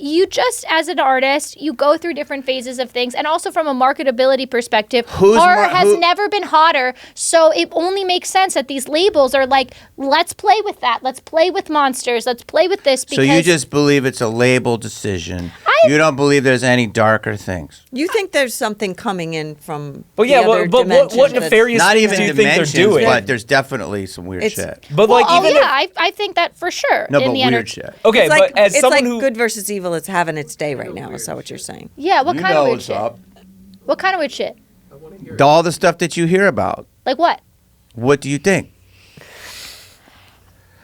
you just as an artist, you go through different phases of things, and also from a marketability perspective, horror has never been hotter. So it only makes sense that these labels are like, let's play with that, let's play with monsters, let's play with this. Because So you just believe it's a label decision. You don't believe there's any darker things. You think there's something coming in from Well, yeah, the other but what dimension that's- nefarious Not things even do you think they're dimensions, doing? but there's definitely some weird It's- shit. But well, like even I think that for sure. No, in but the weird enter- shit. okay, It's like, but as it's someone like who good versus evil. It's having its day right now. Is that what you're saying? Yeah, what You kind know of weird what's shit? up. What kind of weird shit? All the stuff that you hear about. Like what? What do you think?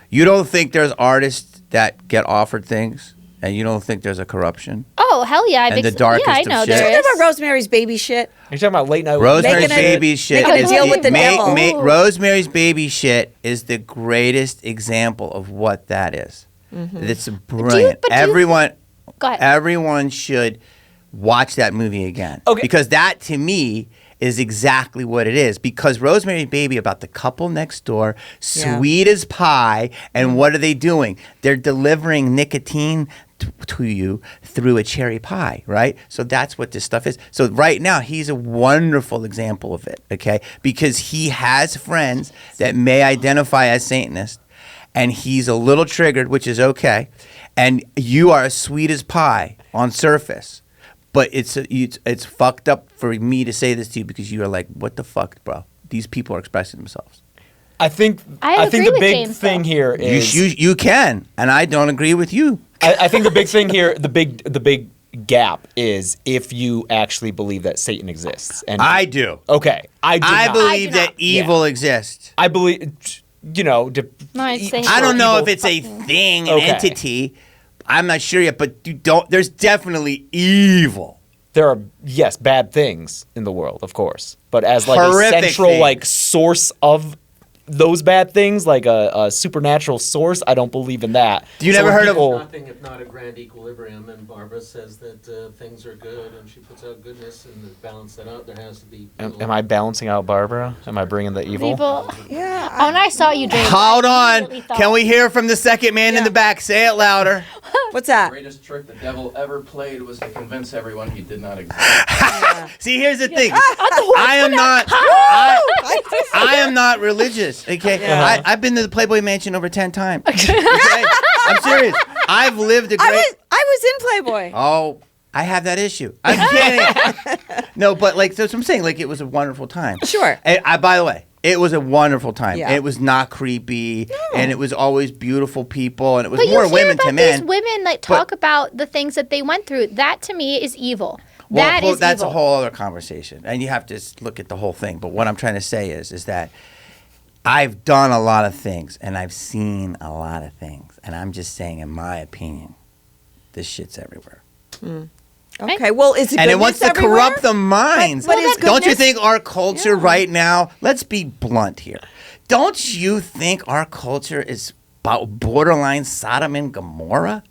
You don't think there's artists that get offered things, and you don't think there's a corruption? Oh hell yeah! And the darkest yeah, I of know shit. there Talking is. about Rosemary's Baby shit. you're talking about late night Rosemary's Making a- Baby shit. making a is deal with the devil. Rosemary's Baby shit is the greatest example of what that is. It's brilliant. but do you- Everyone, Go ahead. everyone should watch that movie again. Okay. Because that to me is exactly what it is. Because Rosemary's Baby about the couple next door, Yeah. sweet as pie, and what are they doing? They're delivering nicotine to you through a cherry pie, right? So that's what this stuff is. So right now he's a wonderful example of it, okay? Because he has friends that may identify as Satanists, and he's a little triggered, which is okay. And you are as sweet as pie on surface. But it's fucked up for me to say this to you because you are like, what the fuck, bro? These people are expressing themselves. I think I I think agree the with big James, thing though. here is You can, and I don't agree with you. I think the big thing here, the big gap is if you actually believe that Satan exists. And I do. okay, I do I not. believe I do that not. evil exists. I believe, No, I'd say I don't know evil- if it's a thing, an Okay. entity. I'm not sure yet, but there's definitely evil. There are yes bad things in the world, of course, but as like Horrific a central things. like source of those bad things, like a supernatural source, I don't believe in that. You never when heard of- people- Nothing if not a grand equilibrium, and Barbara says that things are good, and she puts out goodness, and to balance that out, there has to be. Am I balancing out Barbara? Am I bringing the evil? Evil. Yeah. Oh, and I saw you drink. Hold I on. immediately thought- Can we hear from the second man in Yeah. the back? Say it louder. What's that? greatest trick the devil ever played was to convince everyone he did not exist. See, here's the thing. I am not. I am not religious. Okay, I've been to the Playboy Mansion over 10 times. Okay? I'm serious. I've lived a great. I was in Playboy. Oh, I have that issue. I'm kidding. No, but like, so that's what I'm saying. Like, it was a wonderful time. Sure. And by the way, it was a wonderful time. Yeah. It was not creepy, and it was always beautiful people, and it was But more you hear women about to men. these women that talk about the things that they went through. That to me is evil. That is that's evil. a whole other conversation, and you have to look at the whole thing. But what I'm trying to say is that I've done a lot of things, and I've seen a lot of things, and I'm just saying, in my opinion, this shit's everywhere. Okay. Well, is it And it wants to everywhere? corrupt the minds. But is Don't you goodness- think our culture right now, let's be blunt here, don't you think our culture is about borderline Sodom and Gomorrah?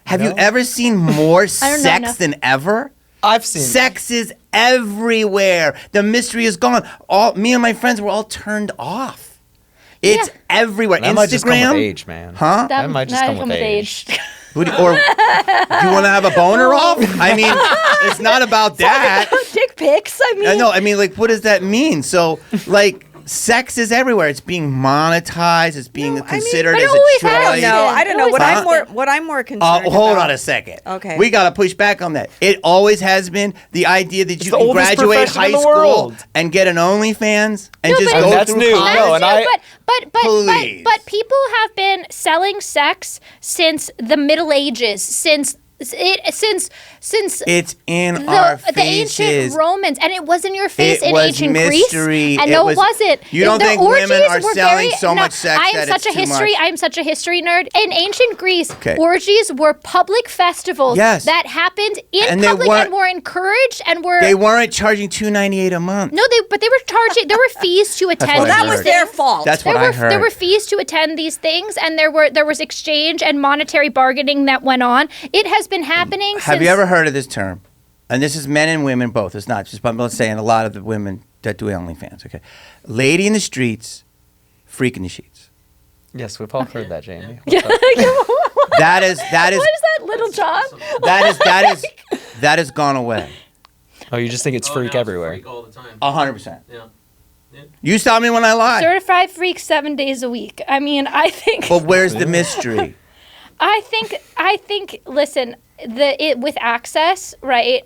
Have you ever seen more don't know, sex no. than ever? I've seen Sex is everywhere. The mystery is gone. Me and my friends were all turned off. It's Yeah. everywhere. That might just come with Instagram, age, man. huh? That might just come with age. Or do you want to have a boner off? I mean, it's not about that. Dick pics. I mean, No, I mean, like, what does that mean? So, like, sex is everywhere. It's being monetized. It's being considered but it as a always choice. has No, I don't know. What I'm more concerned Hold about. on a second. Okay. We got to push back on that. It always has been the idea that you the can oldest graduate profession high in the school world. and get an OnlyFans and just but go that's through new. college. No, and I- Please. but people have been selling sex since the Middle Ages, since It's in our the ancient faces. Romans, and it was in your face It in was ancient mystery. Greece. And It no, was- it wasn't. You don't The think women orgies are were selling so no, much sex I am that such it's a too history. much? I am such a history nerd. In ancient Greece, Okay. orgies were public festivals Yes. that happened in And they public weren't- and were encouraged and were. They weren't charging $298 a month. no, but they were charging. There were fees to attend. what I That heard. was their fault. That's what I heard. There were fees to attend these things, and there was exchange and monetary bargaining that went on. It has been happening. Have since, you ever heard of this term? And this is men and women both. It's not just, but I'm saying a lot of the women that do OnlyFans. Okay, lady in the streets, freak in the sheets. Yes, we've all heard that, Jamie. That is What is that, Little John? that has gone away. Oh, you just think it's Oh, freak now it's everywhere. Freak all the time. 100%. Yeah. You stop me when I lie. Certified freak 7 days a week. I mean, I think. But where's the mystery? I think. Listen, with access, right,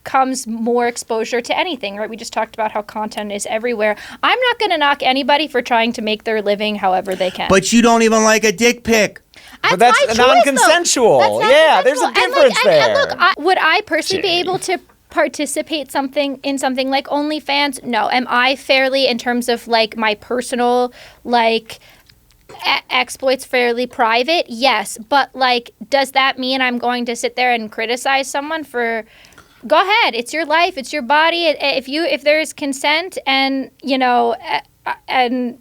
comes more exposure to anything, right? We just talked about how content is everywhere. I'm not going to knock anybody for trying to make their living however they can. But you don't even like a dick pic. But that's my choice, though. non-consensual. That's Yeah, there's a non-consensual. difference there. And look, would I personally be able to participate in something like OnlyFans? No. Am I fairly, in terms of like my personal like exploits, fairly private? Yes. But like, does that mean I'm going to sit there and criticize someone for? Go ahead. It's your life. It's your body. If there's consent and and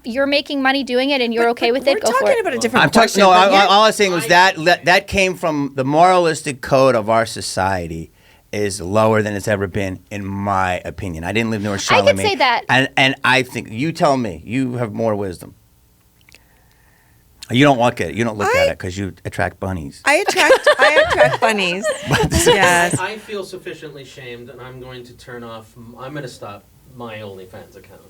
you're making money doing it and you're okay with it, go for it. We're talking about a different I'm talking. question. No, but all I was saying was that came from the moralistic code of our society is lower than it's ever been, in my opinion. I didn't live near Charlemagne. say that. And I think you tell me. You have more wisdom. You don't look at it. You don't look at it because you attract bunnies. I attract bunnies. Yes. I feel sufficiently shamed, and I'm going to turn off. I'm going to stop my OnlyFans account.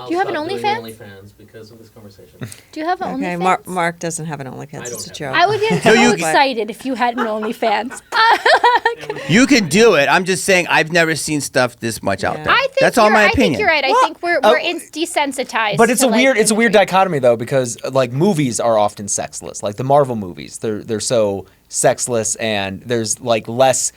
Do you have an I'll stop OnlyFans? doing OnlyFans because of this conversation. Do you have an Okay, OnlyFans? Mark doesn't have an OnlyFans. I It's a don't have joke. it. I would get No, so you- excited if you had an OnlyFans. You could do it. I'm just saying I've never seen stuff this much out Yeah. there. I think That's all my I opinion. think you're right. I think we're desensitized. But it's to, a like, weird it's a weird imagery. dichotomy though, because like movies are often sexless. Like the Marvel movies, they're so sexless, and there's like less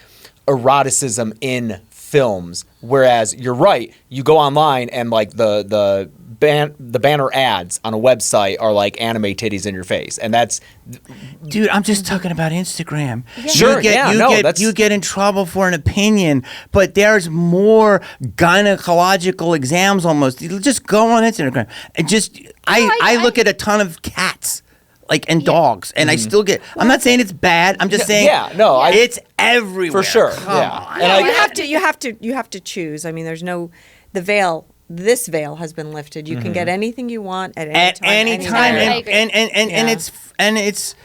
eroticism in films. Whereas you're right, you go online and like the banner ads on a website are like anime titties in your face, and that's Dude, I'm just talking about Instagram. Sure, You get in trouble for an opinion, but there's more gynecological exams almost. You just go on Instagram and just I look at a ton of cats. And dogs, and I still get. I'm not saying it's bad. I'm just saying. It's everywhere for sure. Come on. And you have to choose. I mean, there's no the veil. This veil has been lifted. You can get anything you want at any time. I agree. And it's.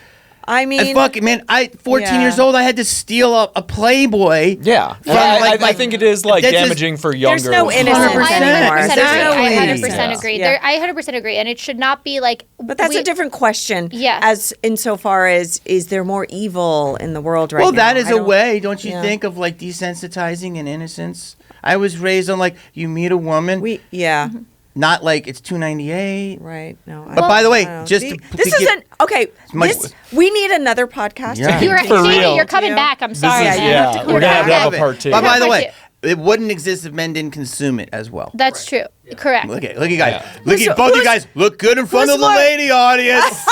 I mean, And fuck it, man. 14 years old, I had to steal a Playboy. Yeah, From, I think it is like that's just- damaging for younger. there's no innocence 100%. anymore. I 100% Exactly. agree. Yeah. I 100% agree, and it should not be like. But that's a different question. Yeah. As insofar as is there more evil in the world right now? Well, that is I a don't- way, don't you yeah. think, of like desensitizing and innocence? I was raised on like you meet a woman, Yeah. not like it's $298. Right. No. But by the way, I don't know. just See, to this give- isn't okay. much- We need another podcast. Yeah. You're, For Jamie, real. you're coming back. I'm sorry. is- man. yeah, You have to we're come gonna have back. to have a part two. But by the Part way, it wouldn't exist if men didn't consume it as well. That's true. Correct. Look at you guys. Yeah. Look at both you guys. Look good in front who's of the more- lady audience.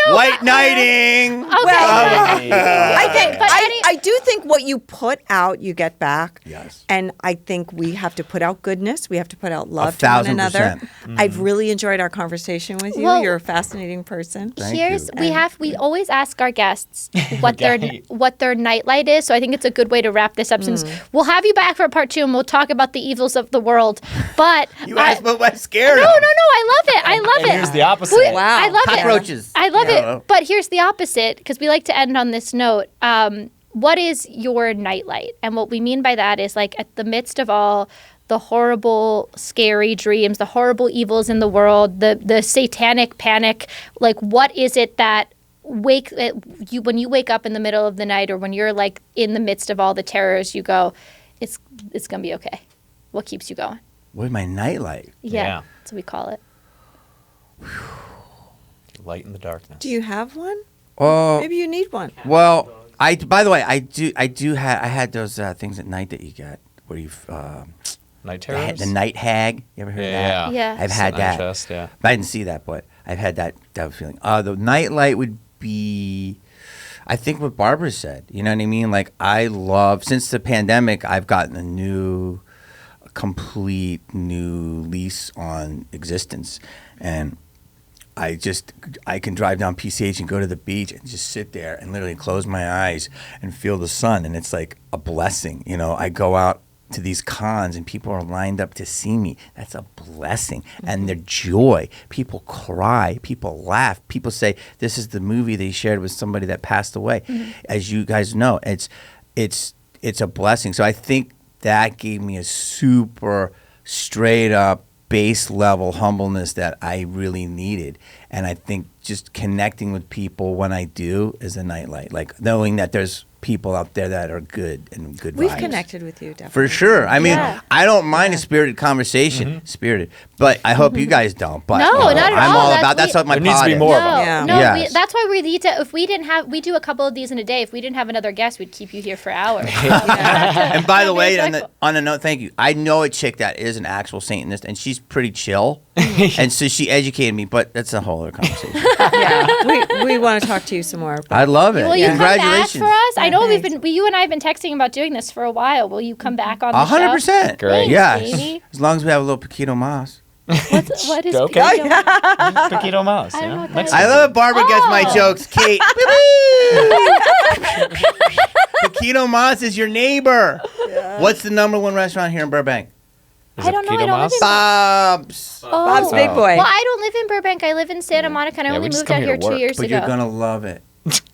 No, White knighting. Okay. I do think what you put out, you get back. Yes. And I think we have to put out goodness. We have to put out love to one 1,000%. another. I've really enjoyed our conversation with you. Well, You're a fascinating person. Thank Here's you. we always ask our guests what their nightlight is. So I think it's a good way to wrap this up since we'll have you back for part 2 and we'll talk about the evils of the world. But You asked what was scary. no, I love it. I love it. Here's the opposite. Wow. I love Cockroaches. it. I love Yeah. it. But here's the opposite, because we like to end on this note. What is your nightlight? And what we mean by that is, like, at the midst of all the horrible, scary dreams, the horrible evils in the world, the satanic panic, like, what is it that when you wake up in the middle of the night, or when you're, like, in the midst of all the terrors, you go, it's gonna be okay? What keeps you going? What's my nightlight? Yeah. That's what we call it. Light in the darkness. Do you have one? Oh, Maybe you need one. well, by the way, I had those things at night that you get where you Night terrors? the night hag. You ever heard of that? Yeah. I've had Night that. chest, yeah. I didn't see that, but I've had that feeling. The nightlight would be, I think, what Barbara said. You know what I mean? Like, I love, since the pandemic, I've gotten a complete new lease on existence, and I can drive down PCH and go to the beach and just sit there and literally close my eyes and feel the sun, and it's like a blessing. You know, I go out to these cons and people are lined up to see me. That's a blessing. And their joy. People cry. People laugh. People say, this is the movie they shared with somebody that passed away. As you guys know, it's a blessing. So I think that gave me a super straight up base level humbleness that I really needed. And I think just connecting with people when I do is a nightlight. Like, knowing that there's people out there that are good and good We've vibes. connected with you, definitely. For sure. I mean, Yeah. I don't mind a spirited conversation, spirited, but I hope you guys don't. But No, you know, not at I'm all. all about that's what my There needs pod to be is. more of No, them. Yeah. no, Yes. that's why we need to. If we didn't have, we do a couple of these in a day. If we didn't have another guest, we'd keep you here for hours. And by the way, respectful. on the note, thank you. I know a chick that is an actual Satanist, and she's pretty chill, and so she educated me. But that's a whole other conversation. Yeah, we want to talk to you some more. I love it. Will you come back Congratulations. for us? I know thanks. you and I have been texting about doing this for a while. Will you come back on the show? 100%. Great. Thanks, Yes. Jamie. As long as we have a little Paquito Mas. What is Okay. Paquito? Paquito Mouse. I don't know what that Next is. I time. love it. Barbara gets my Oh. jokes. Kate. Paquito Mas is your neighbor. What's the #1 restaurant here in Burbank? Is I it don't know. I Paquito don't live Mouse? in Bob's. Oh. Bob's Big Boy. Well, I don't live in Burbank. I live in Santa Monica, and I Yeah, only we just moved come out here here to 2 work. years But ago. you're gonna love it.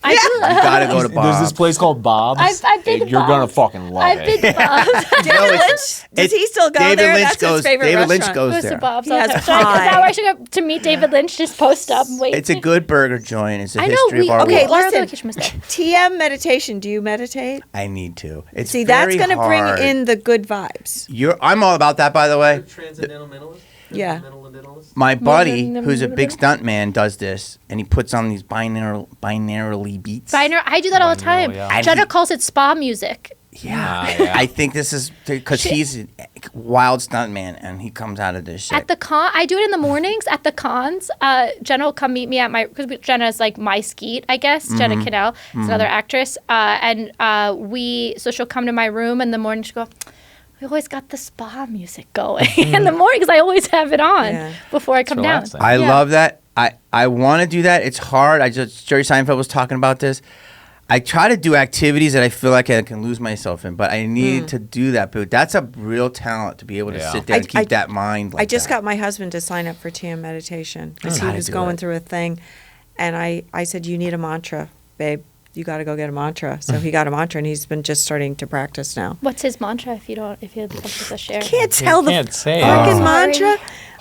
I do You love. gotta go to Bob's. There's this place called Bob's. I've been to You're gonna Bob's. fucking love I've it. been to Bob's. David Lynch? Does he still go David there? Lynch That's goes. his favorite David Lynch restaurant. goes Goes to there. Bob's He all the has time. pie. Now I should go to meet David Lynch. Just post up and wait. It's a good burger joint. It's a I know. history We of our okay. world. What are the Listen. location was there? TM meditation. Do you meditate? I need to. It's See, that's going to bring in the good vibes. I'm all about that, by the way. Transcendental mentalist? Yeah. Transcendental mentalist? My buddy, who's a big stunt man, does this, and he puts on these binarily beats. I do that all the time. yeah. Jenna calls it spa music. Yeah. Yeah. I think this is because he's a wild stunt man, and he comes out of this shit. At the con, I do it in the mornings at the cons. Jenna will come meet me at because Jenna is like my skeet, I guess. Mm-hmm. Jenna Kinnell is another actress, and so she'll come to my room in the morning. She'll go, "We always got the spa music going in the morning because I always have it on Yeah. before I come down." relaxing. I Yeah. love that. I want to do that. It's hard. Jerry Seinfeld was talking about this. I try to do activities that I feel like I can lose myself in, but I need to do that. But that's a real talent to be able to Yeah. sit there and I- keep that mind like I just that. got my husband to sign up for TM meditation because he Gotta was do going it. through a thing. And I said, you need a mantra, babe. You got to go get a mantra. So he got a mantra, and he's been just starting to practice now. What's his mantra? If you'd be comfortable to share. Can't tell the can't say it. fucking Oh. mantra.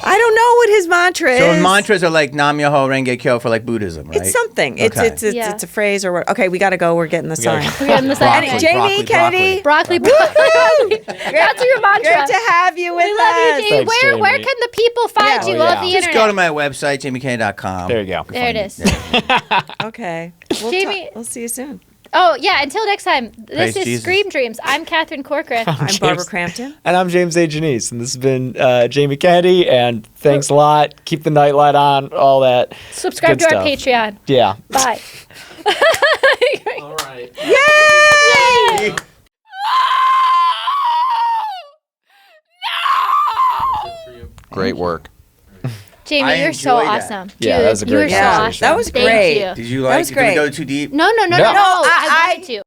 I don't know what his mantra So is. mantras are like Nam Myoho Renge Kyo for like Buddhism, right? It's something. It's Okay. Yeah. a phrase or what. Okay, we got to go. We're getting the gotta sign. go. We're getting the Broccoli, second. Jamie broccoli, Kennedy. Broccoli. That's your mantra. Great to have you with We love you, us. Jamie. Thanks, Where Jamie. can the people find Yeah. you Oh, on yeah. the Just internet? go to my website, jamiekennedy.com. There you go. There it is. Okay. Jamie- We'll see you soon. Oh yeah. Until next time. This Praise is Jesus. Scream Dreams. I'm Catherine Corcoran. I'm James. Barbara Crampton. And I'm James A. Janisse, and this has been Jamie Kennedy, and thanks a lot. Keep the nightlight on, all that. Subscribe Good to our stuff. Patreon. Yeah. Bye. All right. Yay! Good for you. Great work. Jamie, I you're so enjoyed that. awesome. Yeah, Dude, that was a great you were so conversation. awesome. That was Thank great. you. Did you That like was Did we great. go too deep? No, No. I wanted to.